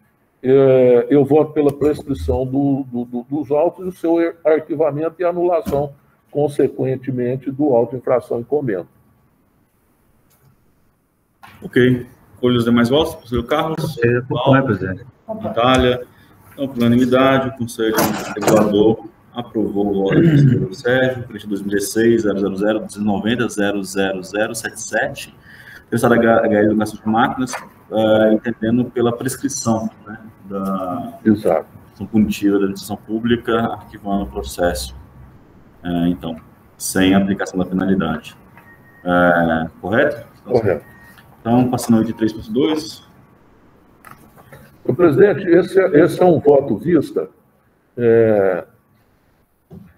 eu voto pela prescrição dos autos e o seu arquivamento e anulação, consequentemente, do auto de infração e comendo. Ok. Colhe os demais votos, conselheiro Carlos. Paulo, presidente. Natália. Então, por unanimidade, o Conselho Regulador aprovou o voto do conselheiro Sérgio, frente 2016, 000-290-00077, interessado HL Educação de Máquinas, entendendo pela prescrição, né, da ação punitiva da administração pública, arquivando o processo. Então, sem aplicação da penalidade. Correto? Correto. Então, passando ao de 3.2. Senhor presidente, esse é um voto vista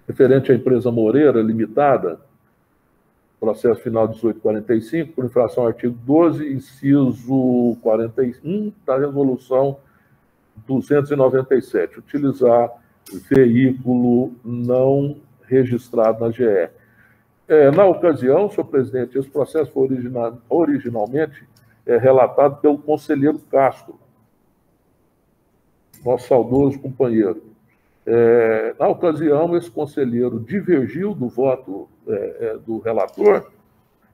referente à empresa Moreira Limitada, processo final 1845, por infração ao artigo 12, inciso 41 da resolução 297, utilizar veículo não registrado na GE. Na ocasião, senhor presidente, esse processo foi originalmente relatado pelo conselheiro Castro, nosso saudoso companheiro. Na ocasião, esse conselheiro divergiu do voto do relator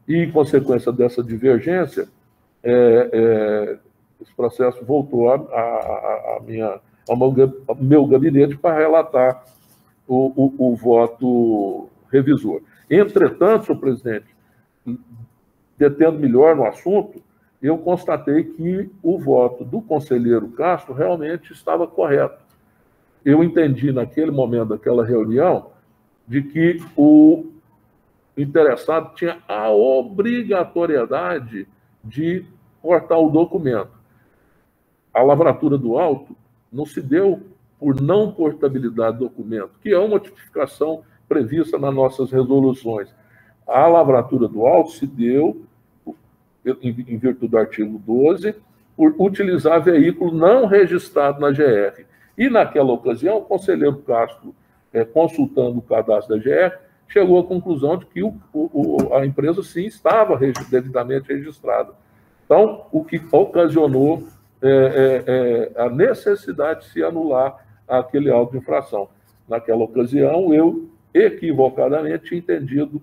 e, em consequência dessa divergência, esse processo voltou ao meu gabinete para relatar o voto revisor. Entretanto, senhor presidente, detendo melhor no assunto, eu constatei que o voto do conselheiro Castro realmente estava correto. Eu entendi naquele momento daquela reunião de que o interessado tinha a obrigatoriedade de portar o documento. A lavratura do auto não se deu por não portabilidade do documento, que é uma tipificação prevista nas nossas resoluções. A lavratura do auto se deu, em virtude do artigo 12, por utilizar veículo não registrado na GR. E, naquela ocasião, o conselheiro Castro, consultando o cadastro da GR, chegou à conclusão de que a empresa, sim, estava devidamente registrada. Então, o que ocasionou a necessidade de se anular aquele auto de infração. Naquela ocasião, eu, equivocadamente, tinha entendido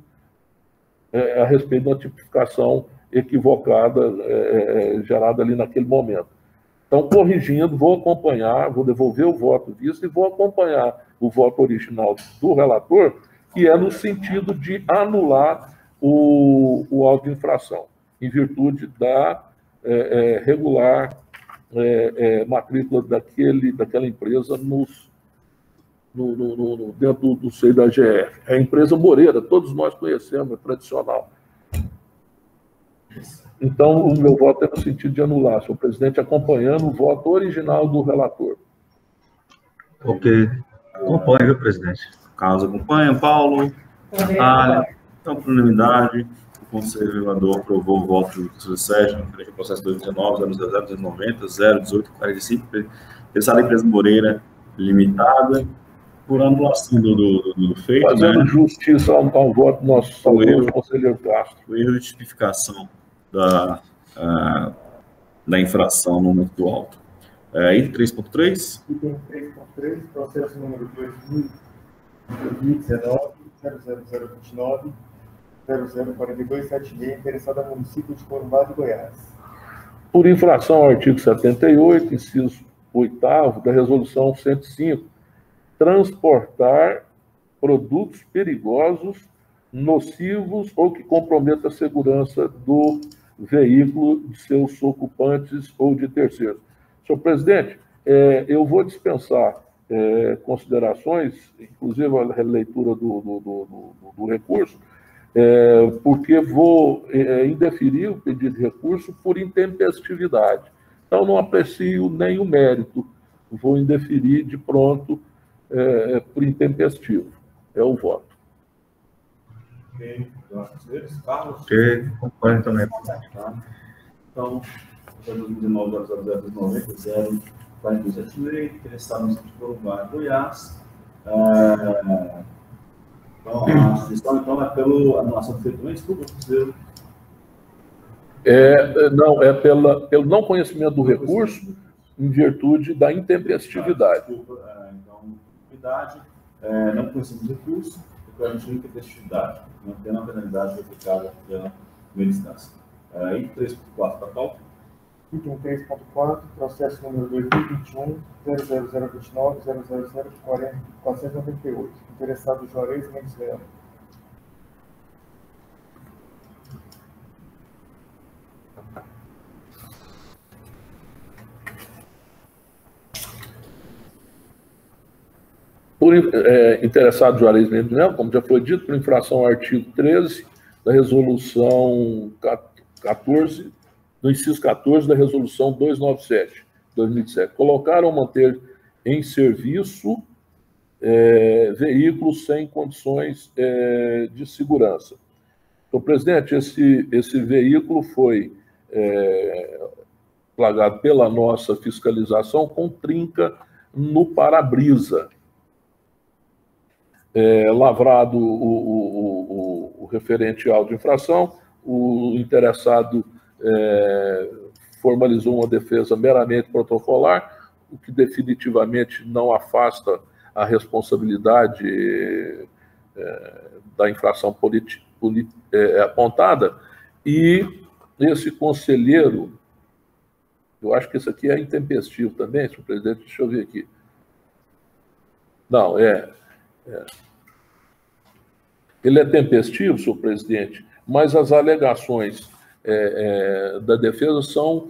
a respeito da tipificação equivocada gerada ali naquele momento. Então, corrigindo, vou acompanhar, vou devolver o voto visto e vou acompanhar o voto original do relator, que é no sentido de anular o auto de infração, em virtude da regular matrícula daquela empresa dentro do seio da GR. É a empresa Moreira, todos nós conhecemos, é tradicional. Então, o meu voto é no sentido de anular, senhor presidente, acompanhando o voto original do relator. Ok. Acompanha, viu, presidente? Carlos acompanha, Paulo. Natália. Então, por unanimidade, o Conselho Regulador aprovou o voto do conselheiro Sérgio, frente ao processo 2019-000-290-018-45, pensado a empresa Moreira Limitada, por anulação do feito. Fazendo justiça ao voto do nosso saudoso conselheiro Castro. O erro de tipificação da infração no momento do auto. Item 3.3. Item 3.3, processo número 2019-00029, 004276, interessado ao município de Corumbá de Goiás. Por infração ao artigo 78, inciso 8º da Resolução 105, transportar produtos perigosos, nocivos ou que comprometam a segurança do veículo, de seus ocupantes ou de terceiros. Senhor presidente, eu vou dispensar considerações, inclusive a releitura do recurso, porque vou indeferir o pedido de recurso por intempestividade. Então, não aprecio nem o mérito, vou indeferir de pronto por intempestivo. É o voto. Ok, Carlos? Ok, concordo também. Tá. Então, 2019-009-047 interessado no Centro Uruguai, Goiás. Então, a sugestão, então, é pela anulação do feito, desculpa, conselheiro. Não, é pelo não conhecimento do recurso, em virtude da intempestividade. Desculpa, então, intempestividade, não conhecemos o recurso, porque intempestividade, mantendo a penalidade aplicada pela primeira instância. Item 3.4 da pauta. Item 3.4, processo número 2021-00029-000-498. Interessado Juarez Mendes Leão. Interessado Juarez Mendes Leão, como já foi dito, por infração ao artigo 13 da resolução 14, do inciso 14 da resolução 297, 2007. Colocar ou manter em serviço veículos sem condições de segurança. Então, presidente, esse veículo foi plagado pela nossa fiscalização com trinca no para-brisa. Lavrado o referencial de infração, o interessado formalizou uma defesa meramente protocolar, o que definitivamente não afasta a responsabilidade da infração apontada, e esse conselheiro, eu acho que esse aqui é intempestivo também, senhor presidente, deixa eu ver aqui. Não, ele é tempestivo, senhor presidente, mas as alegações da defesa são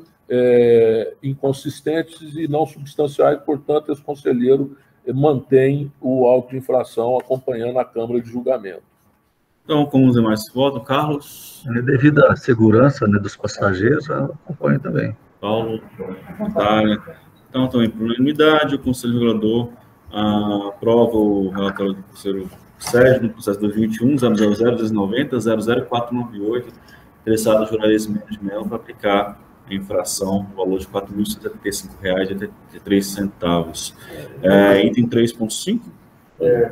inconsistentes e não substanciais, portanto, esse conselheiro mantém o auto de infração acompanhando a Câmara de Julgamento. Então, como os demais votam, Carlos? Devido à segurança, né, dos passageiros, eu acompanho também. Paulo? Tá. Então, também por unanimidade, o Conselho Regulador aprova o relatório do conselheiro Sérgio no processo 2021-000-290-00498, interessado Juarez Mendes Melo para aplicar a infração no valor de R$ 4.175,83. Item 3.5.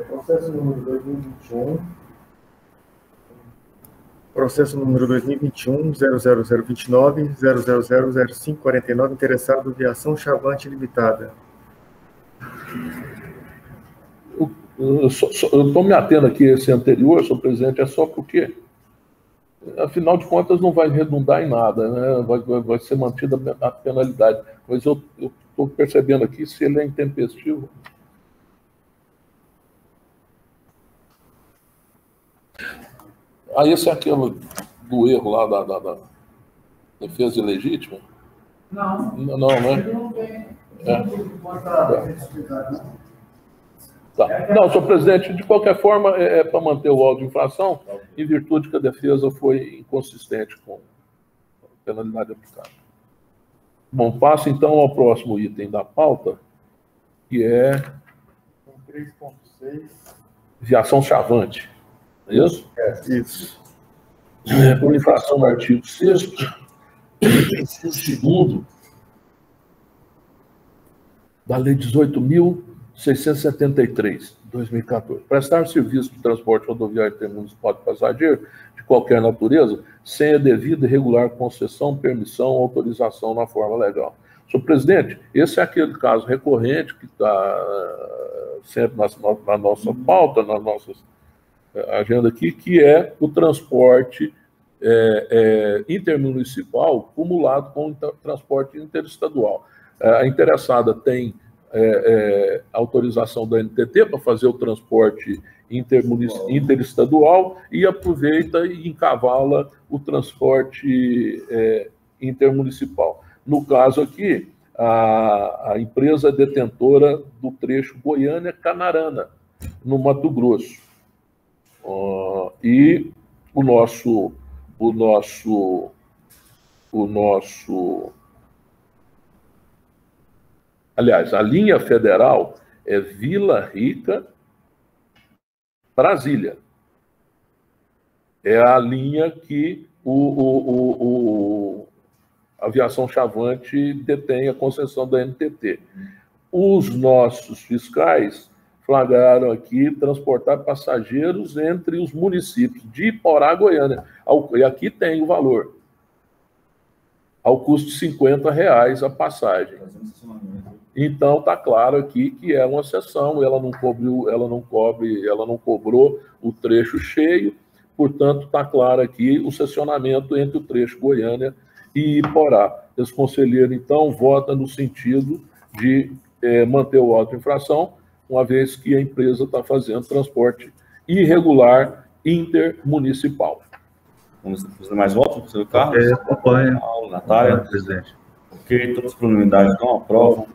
Processo número 2021. Processo número 2021-00029-000-0549, interessado Viação Chavante Limitada. Eu estou me atendo aqui a esse anterior, senhor presidente, é só porque, afinal de contas, não vai redundar em nada, né? Vai ser mantida a penalidade. Mas eu estou percebendo aqui se ele é intempestivo. Esse é aquele do erro lá da defesa ilegítima? Não. Não, né? Tá. Não, senhor presidente, de qualquer forma, é para manter o auto de infração, em virtude que a defesa foi inconsistente com a penalidade aplicada. Bom, passo então ao próximo item da pauta, que é 3.6. Viação Chavante. É isso? Isso. Por infração no artigo 6º, inciso 2º da Lei 18.673, 2014. Prestar serviço de transporte rodoviário intermunicipal de passageiro de qualquer natureza, sem a devida e regular concessão, permissão, autorização na forma legal. Senhor presidente, esse é aquele caso recorrente que está sempre na nossa pauta, na nossa agenda aqui, que é o transporte intermunicipal cumulado com o transporte interestadual. A interessada tem autorização da NTT para fazer o transporte interestadual e aproveita e encavala o transporte intermunicipal. No caso aqui, a empresa detentora do trecho Goiânia-Canarana, no Mato Grosso. E aliás, a linha federal é Vila Rica, Brasília. É a linha que a Aviação Chavante detém a concessão da NTT. Os nossos fiscais flagraram aqui transportar passageiros entre os municípios de Iporá, Goiânia. E aqui tem o valor. Ao custo de R$50 a passagem. Então, está claro aqui que é uma exceção, ela não cobrou o trecho cheio, portanto, está claro aqui o seccionamento entre o trecho Goiânia e Iporá. Esse conselheiro, então, vota no sentido de manter o auto infração, uma vez que a empresa está fazendo transporte irregular intermunicipal. Vamos fazer mais votos, professor Carlos? Acompanha. Paulo, Natália. Presidente. Ok, todas as unidades não aprovam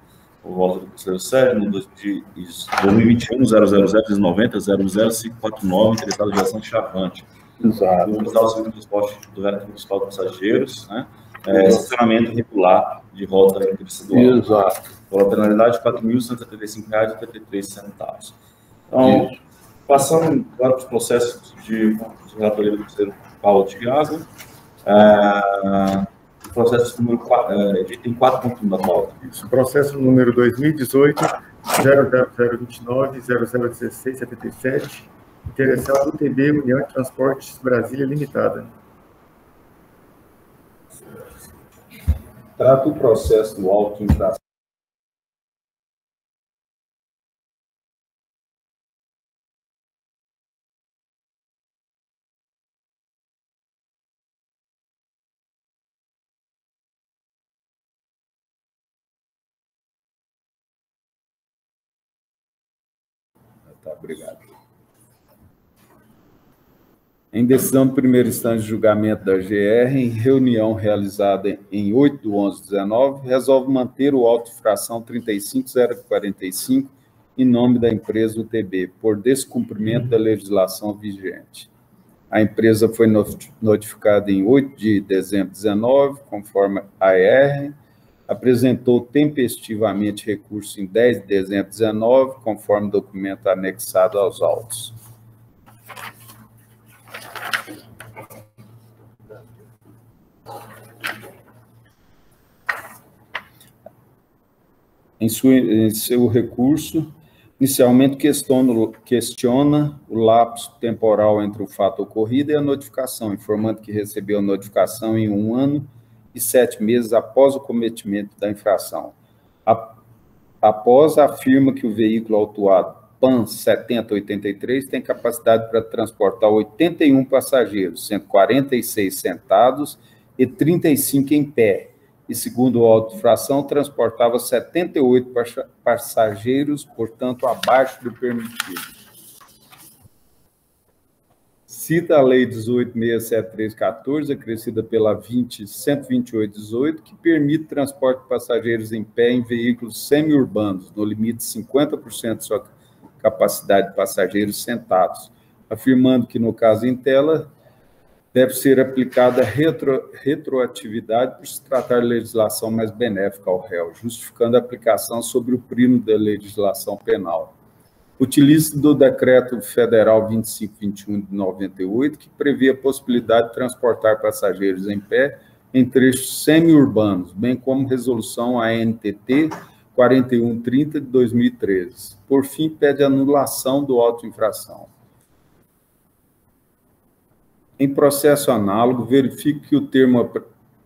o voto do conselheiro Sérgio, no 2021, 000-90-00549, interessado em aviação Chavante. Exato. O Estado Civil do Transporte do Vértice Municipal de Passageiros, né? Estacionamento regular de rota interestadual. Exato. Pela penalidade de R$ 4.175,83. Então, passando agora para os processos de relatoria do conselheiro Paulo Thiago, o processo número 4, item 4.1 da pauta. Isso, processo número 2018, 00029, 001677, interessado UTB União de Transportes Brasília Limitada. Trata o processo do auto infração. Tá, obrigado. Em decisão de primeira instância de julgamento da GR, em reunião realizada em 8/11/19, resolve manter o auto infração 35045 em nome da empresa UTB, por descumprimento da legislação vigente. A empresa foi notificada em 8 de dezembro de 19, conforme a AR, apresentou tempestivamente recurso em 10 de dezembro de 19, conforme documento anexado aos autos. Em seu recurso, inicialmente questiona o lapso temporal entre o fato ocorrido e a notificação, informando que recebeu a notificação em 1 ano e 7 meses após o cometimento da infração. Após, afirma que o veículo autuado PAN 7083 tem capacidade para transportar 81 passageiros, 146 sentados e 35 em pé, e, segundo o auto de infração, transportava 78 passageiros, portanto, abaixo do permitido. Cita a Lei 18.673/14, acrescida pela 128/18, que permite transporte de passageiros em pé em veículos semi-urbanos, no limite de 50% de sua capacidade de passageiros sentados, afirmando que, no caso em tela, deve ser aplicada retroatividade por se tratar de legislação mais benéfica ao réu, justificando a aplicação sobre o primo da legislação penal. Utiliza do Decreto Federal 2521 de 98, que prevê a possibilidade de transportar passageiros em pé em trechos semi-urbanos, bem como resolução ANTT 4130 de 2013. Por fim, pede anulação do auto de infração. Em processo análogo, verifique que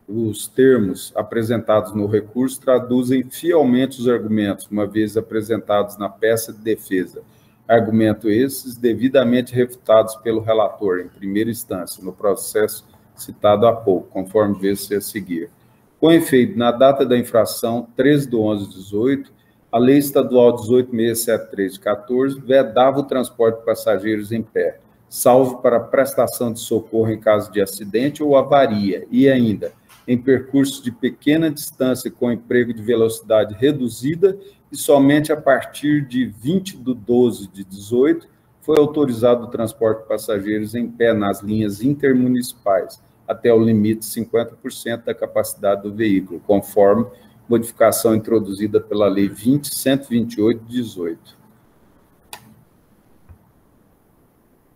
os termos apresentados no recurso traduzem fielmente os argumentos, uma vez apresentados na peça de defesa. Argumentos esses devidamente refutados pelo relator, em primeira instância, no processo citado há pouco, conforme vê-se a seguir. Com efeito, na data da infração, 13/11/18, A Lei Estadual 18.673 de 14 vedava o transporte de passageiros em pé, salvo para prestação de socorro em caso de acidente ou avaria, e ainda em percursos de pequena distância com emprego de velocidade reduzida, e somente a partir de 20/12/18 foi autorizado o transporte de passageiros em pé nas linhas intermunicipais, até o limite de 50% da capacidade do veículo, conforme modificação introduzida pela Lei 20.128/18.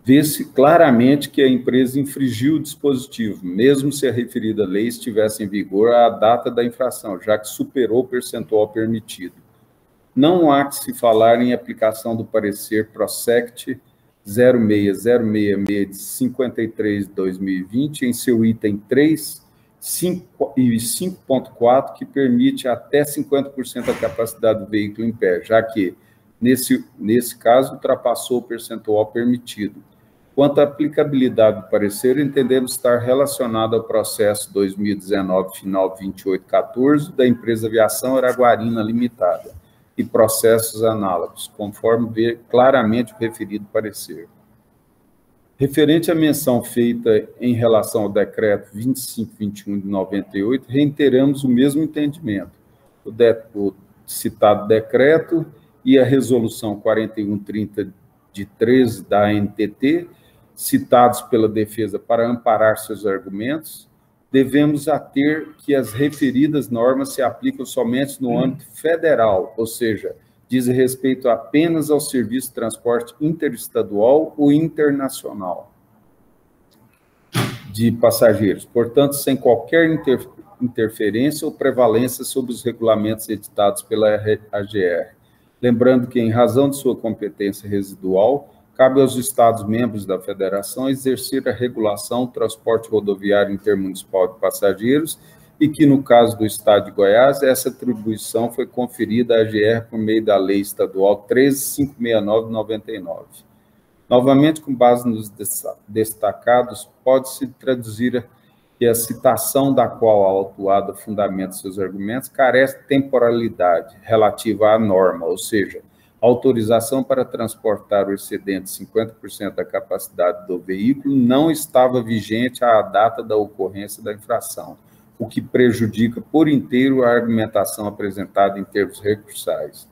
Vê-se claramente que a empresa infringiu o dispositivo, mesmo se a referida lei estivesse em vigor à data da infração, já que superou o percentual permitido. Não há que se falar em aplicação do parecer PROSECT 06066 de 53/2020, em seu item 3, 5 e 5.4, que permite até 50% da capacidade do veículo em pé, já que, nesse caso, ultrapassou o percentual permitido. Quanto à aplicabilidade do parecer, entendemos estar relacionado ao processo 2019, final 2814, da empresa Aviação Araguarina Limitada, e processos análogos, conforme vê claramente o referido parecer. Referente à menção feita em relação ao decreto 2521 de 98, reiteramos o mesmo entendimento. O citado decreto e a resolução 4130 de 13 da ANTT, citados pela defesa para amparar seus argumentos, devemos ater que as referidas normas se aplicam somente no âmbito federal, ou seja, diz respeito apenas ao serviço de transporte interestadual ou internacional de passageiros, portanto, sem qualquer interferência ou prevalência sobre os regulamentos editados pela AGR. Lembrando que, em razão de sua competência residual, cabe aos Estados-membros da Federação exercer a regulação do transporte rodoviário intermunicipal de passageiros e que, no caso do Estado de Goiás, essa atribuição foi conferida à AGR por meio da Lei Estadual 13.569 de 99. Novamente, com base nos destacados, pode-se traduzir que a citação da qual a autuada fundamenta seus argumentos carece de temporalidade relativa à norma, ou seja, autorização para transportar o excedente de 50% da capacidade do veículo não estava vigente à data da ocorrência da infração, o que prejudica por inteiro a argumentação apresentada em termos recursais.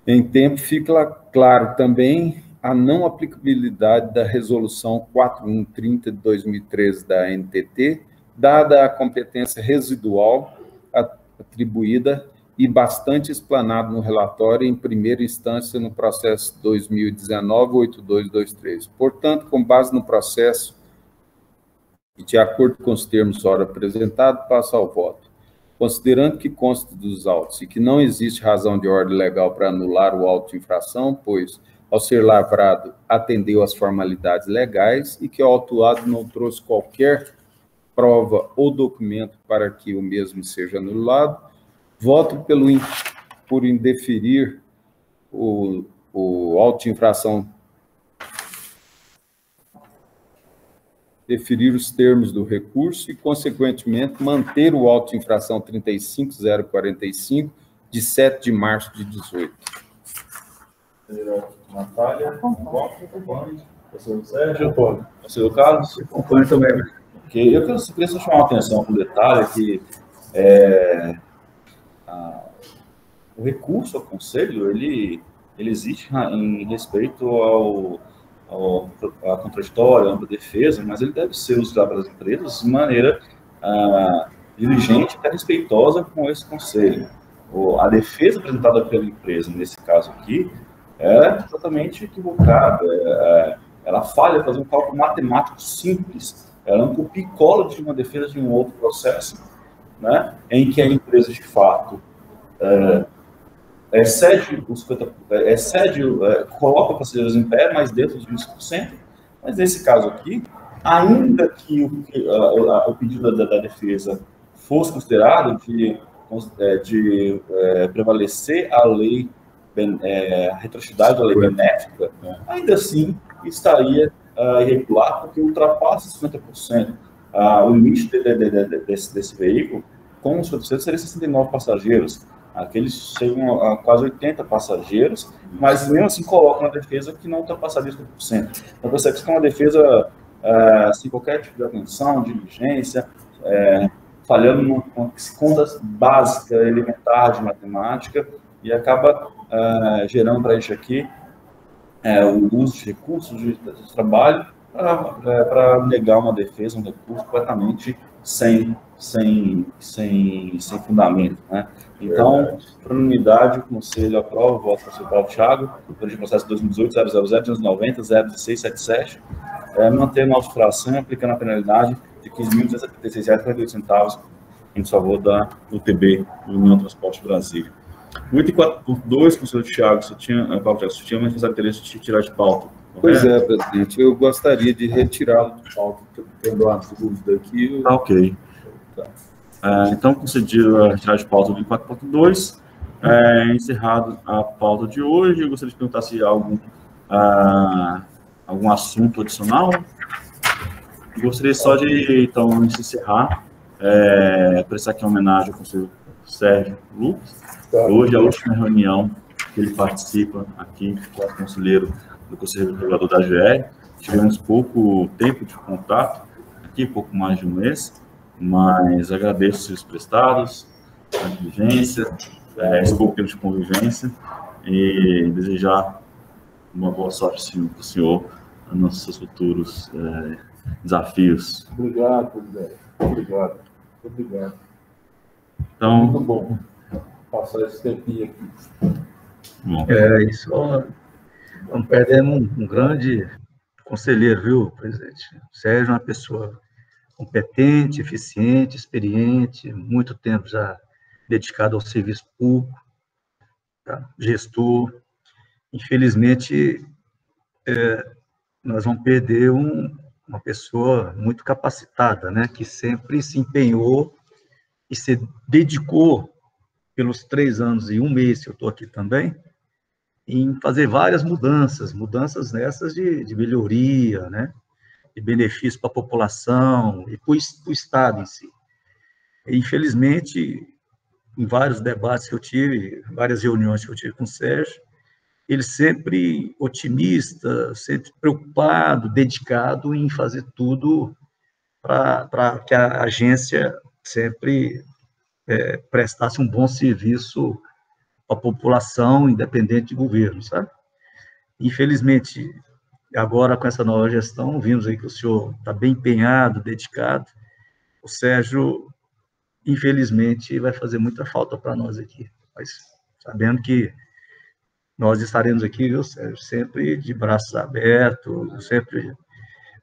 Em tempo, fica claro também a não aplicabilidade da Resolução 4130 de 2013 da ANTT, dada a competência residual atribuída e bastante explanado no relatório em primeira instância no processo 2019-8223. Portanto, com base no processo e de acordo com os termos ora apresentados, passo ao voto. Considerando que consta dos autos e que não existe razão de ordem legal para anular o auto de infração, pois, ao ser lavrado, atendeu às formalidades legais e que o autuado não trouxe qualquer prova ou documento para que o mesmo seja anulado, voto por indeferir o auto de infração, deferir os termos do recurso e, consequentemente, manter o auto de infração 35045 de 7 de março de 18. Natália, professor Sérgio, professor Carlos, acompanho também. Okay. Eu queria só chamar a atenção para um detalhe que o recurso ao conselho, ele existe em respeito à contraditória, à ampla defesa, mas ele deve ser usado pelas empresas de maneira diligente e até respeitosa com esse conselho. A defesa apresentada pela empresa, nesse caso aqui, é totalmente equivocada. Ela falha fazer um cálculo matemático simples. Ela não copia e cola de uma defesa de um outro processo, né, em que a empresa, de fato, coloca passageiros em pé, mas dentro dos 20%. Mas nesse caso aqui, ainda que o pedido da defesa fosse considerado de prevalecer a lei, a retroatividade da lei benéfica, ainda assim estaria irregular, porque ultrapassa 50%. O limite desse veículo, com os 50%, seria 69 passageiros. Aqueles chegam a quase 80 passageiros, mas mesmo assim colocam uma defesa que não ultrapassaria 50%. Então, percebe que é uma defesa sem qualquer tipo de atenção, diligência, falhando numa conta básica, elementar de matemática, e acaba gerando para a gente aqui o uso de recursos de trabalho para negar uma defesa, um recurso completamente sem fundamento, né? Então, por unanimidade, o Conselho aprova o voto do Conselho Paulo Thiago, durante o processo 2018-000-297, mantendo a autofração e aplicando a penalidade de R$ 15.276,48 em favor da UTB, União Transporte Brasília. O item 4.2, Conselho Thiago, você tinha manifestado interesse de tirar de pauta. Pois é, presidente, eu gostaria de retirá-lo de pauta, tendo uma dúvida aqui. Ok. Então, concedido a retirada de pauta do 4.2, encerrado a pauta de hoje. Eu gostaria de perguntar se há algum assunto adicional. Eu gostaria só de, então, encerrar, prestar aqui uma homenagem ao conselheiro Sérgio Lucas. Hoje é a última reunião que ele participa aqui com o conselheiro do Conselho Regulador da AGR. Tivemos pouco tempo de contato, aqui pouco mais de um mês, mas agradeço os serviços prestados, a diligência, esse pouco tempo de convivência, e desejar uma boa sorte para o senhor nos seus futuros desafios. Obrigado, presidente. Obrigado. Então, muito bom passar esse tempinho aqui. Bom. Isso. Estamos perdendo um grande conselheiro, viu, presidente? O Sérgio é uma pessoa competente, eficiente, experiente, muito tempo já dedicado ao serviço público, tá? Gestor. Infelizmente, nós vamos perder uma pessoa muito capacitada, né, que sempre se empenhou e se dedicou pelos 3 anos e 1 mês que eu estou aqui também, em fazer várias mudanças nessas de melhoria, né, de benefício para a população e para o Estado em si. E, infelizmente, em vários debates que eu tive, várias reuniões que eu tive com o Sérgio, ele sempre otimista, sempre preocupado, dedicado em fazer tudo para que a agência sempre prestasse um bom serviço à população, independente de governo, sabe? Infelizmente, agora com essa nova gestão, vimos aí que o senhor está bem empenhado, dedicado. O Sérgio, infelizmente, vai fazer muita falta para nós aqui, mas sabendo que nós estaremos aqui, viu, Sérgio, sempre de braços abertos, sempre,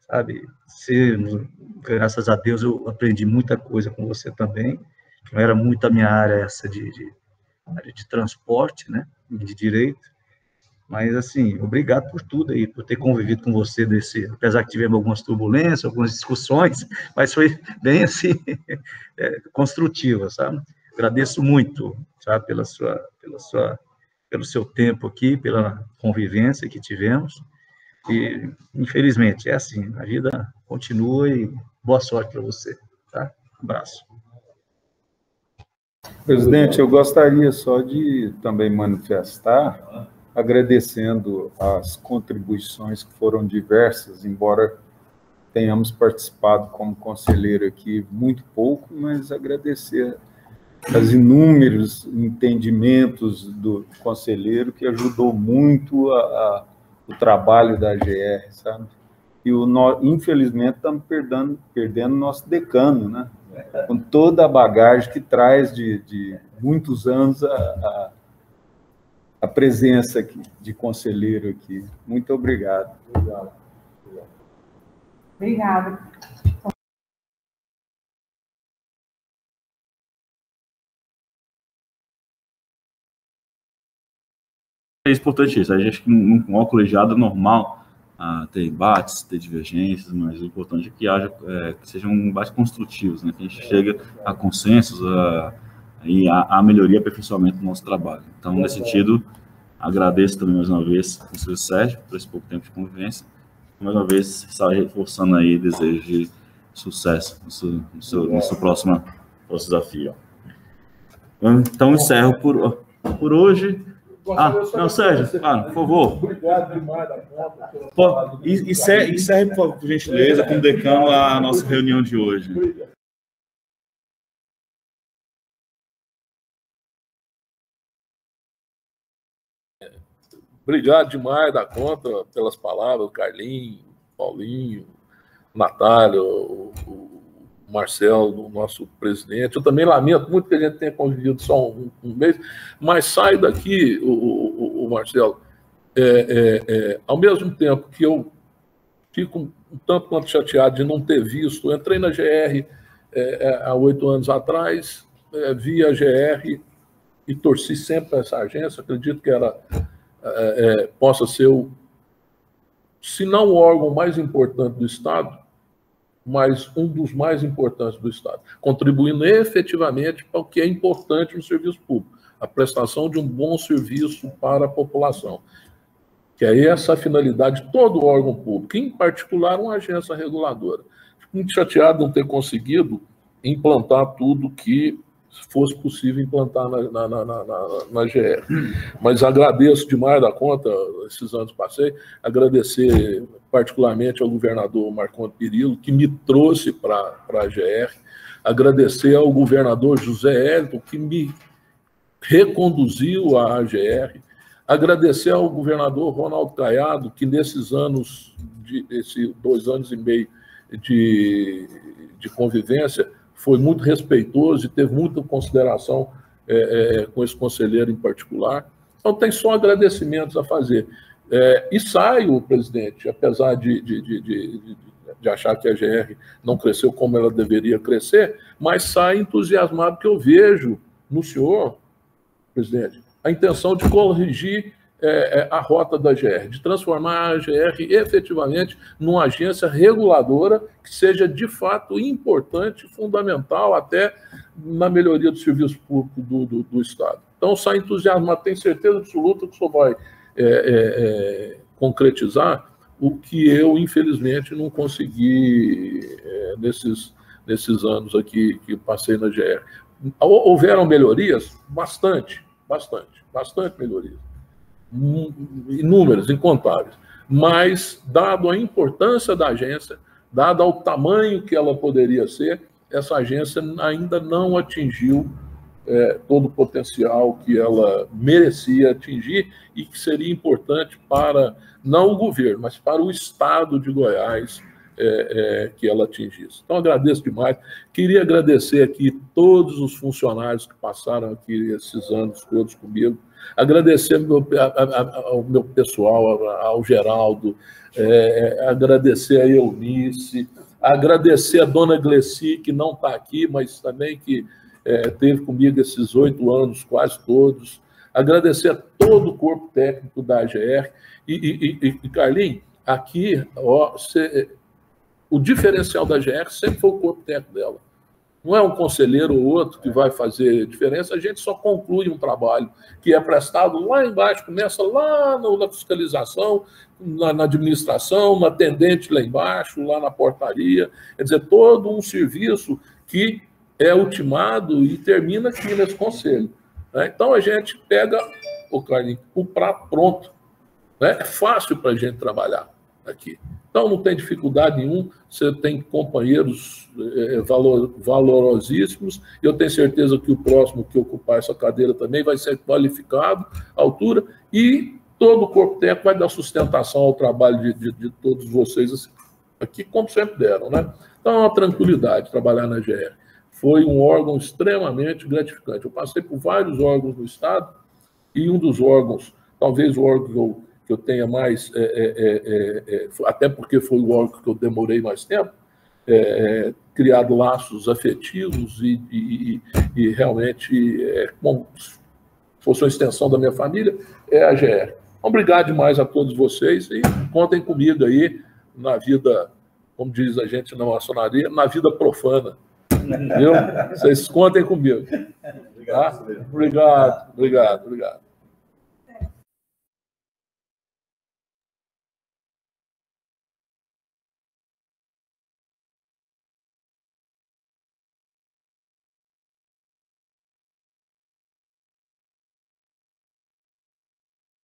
sabe, graças a Deus eu aprendi muita coisa com você também. Não era muito a minha área essa área de transporte, né, de direito, mas, assim, obrigado por tudo aí, por ter convivido com você apesar que tivemos algumas turbulências, algumas discussões, mas foi bem, assim, construtiva, sabe? Agradeço muito, sabe, pelo seu tempo aqui, pela convivência que tivemos, e, infelizmente, é assim, a vida continua e boa sorte para você, tá? Um abraço. Presidente, eu gostaria só de também manifestar, agradecendo as contribuições que foram diversas, embora tenhamos participado como conselheiro aqui muito pouco, mas agradecer os inúmeros entendimentos do conselheiro que ajudou muito o trabalho da AGR, sabe? E infelizmente estamos perdendo nosso decano, né? Com toda a bagagem que traz de muitos anos a presença aqui, de conselheiro aqui. Muito obrigado. Obrigada. É importante isso. A gente, num colegiado é normal ter embates, ter divergências, mas o importante é que que sejam embates construtivos, né? Que a gente chega a consensos e a melhoria, aperfeiçoamento do nosso trabalho. Então, nesse sentido, agradeço também mais uma vez ao senhor Sérgio por esse pouco tempo de convivência. Mais uma vez, está reforçando aí desejo de sucesso no seu próximo desafio. Então, encerro por hoje. Não, Sérgio, por favor. Obrigado demais da conta. Encerre, por gentileza, com o decano, a nossa reunião de hoje. Obrigado demais da conta pelas palavras, Carlinhos, Paulinho, Natália, o Marcelo, o nosso presidente. Eu também lamento muito que a gente tenha convivido só um mês, mas sai daqui, o Marcelo, ao mesmo tempo que eu fico um tanto quanto chateado de não ter visto, eu entrei na GR há 8 anos atrás, vi a GR e torci sempre para essa agência, acredito que ela possa ser se não o órgão mais importante do Estado, mas um dos mais importantes do Estado, contribuindo efetivamente para o que é importante no serviço público, a prestação de um bom serviço para a população, que é essa a finalidade de todo órgão público, em particular uma agência reguladora. Fico muito chateado de não ter conseguido implantar tudo que fosse possível implantar na GR. Mas agradeço demais da conta, esses anos passei, agradecer particularmente ao governador Marcondes Perillo, que me trouxe para a GR, agradecer ao governador José Hélito, que me reconduziu à GR, agradecer ao governador Ronaldo Caiado, que nesses anos, esses 2 anos e meio de convivência, foi muito respeitoso e teve muita consideração com esse conselheiro em particular. Então, tem só agradecimentos a fazer. E saio, presidente, apesar de achar que a GR não cresceu como ela deveria crescer, mas saio entusiasmado que eu vejo no senhor, presidente, a intenção de corrigir a rota da GR, de transformar a GR efetivamente numa agência reguladora que seja de fato importante, fundamental até na melhoria do serviço público do Estado. Então, sai entusiasmado, tenho certeza absoluta que o senhor vai concretizar o que eu, infelizmente, não consegui nesses anos aqui que passei na GR. Houveram melhorias? Bastante melhorias. Inúmeras, incontáveis, mas, dado a importância da agência, dado ao tamanho que ela poderia ser, essa agência ainda não atingiu todo o potencial que ela merecia atingir e que seria importante para, não o governo, mas para o Estado de Goiás, que ela atingisse. Então, agradeço demais. Queria agradecer aqui todos os funcionários que passaram aqui esses anos todos comigo, agradecer ao meu pessoal, ao Geraldo, agradecer a Eunice, agradecer a dona Gleci, que não está aqui, mas também que esteve comigo esses 8 anos, quase todos, agradecer a todo o corpo técnico da AGR, e Carlinhos, aqui, o diferencial da AGR sempre foi o corpo técnico dela. Não é um conselheiro ou outro que vai fazer diferença, a gente só conclui um trabalho que é prestado lá embaixo, começa lá na fiscalização, na administração, na atendente lá embaixo, lá na portaria, quer dizer, todo um serviço que é ultimado e termina aqui nesse conselho. Né? Então, a gente pega, Carlinhos, o prato pronto. Né? É fácil para a gente trabalhar aqui. Então, não tem dificuldade nenhuma, você tem companheiros valorosíssimos, eu tenho certeza que o próximo que ocupar essa cadeira também vai ser qualificado à altura, e todo o corpo técnico vai dar sustentação ao trabalho de todos vocês aqui, como sempre deram. Né? Então, é uma tranquilidade trabalhar na GR. Foi um órgão extremamente gratificante. Eu passei por vários órgãos no Estado, e um dos órgãos, talvez o órgão que eu tenha mais, até porque foi o órgão que eu demorei mais tempo, criado laços afetivos e realmente, como se fosse uma extensão da minha família, é a GR. Obrigado demais a todos vocês e contem comigo aí na vida, como diz a gente na maçonaria, na vida profana. Viu? Vocês contem comigo. Tá? Obrigado.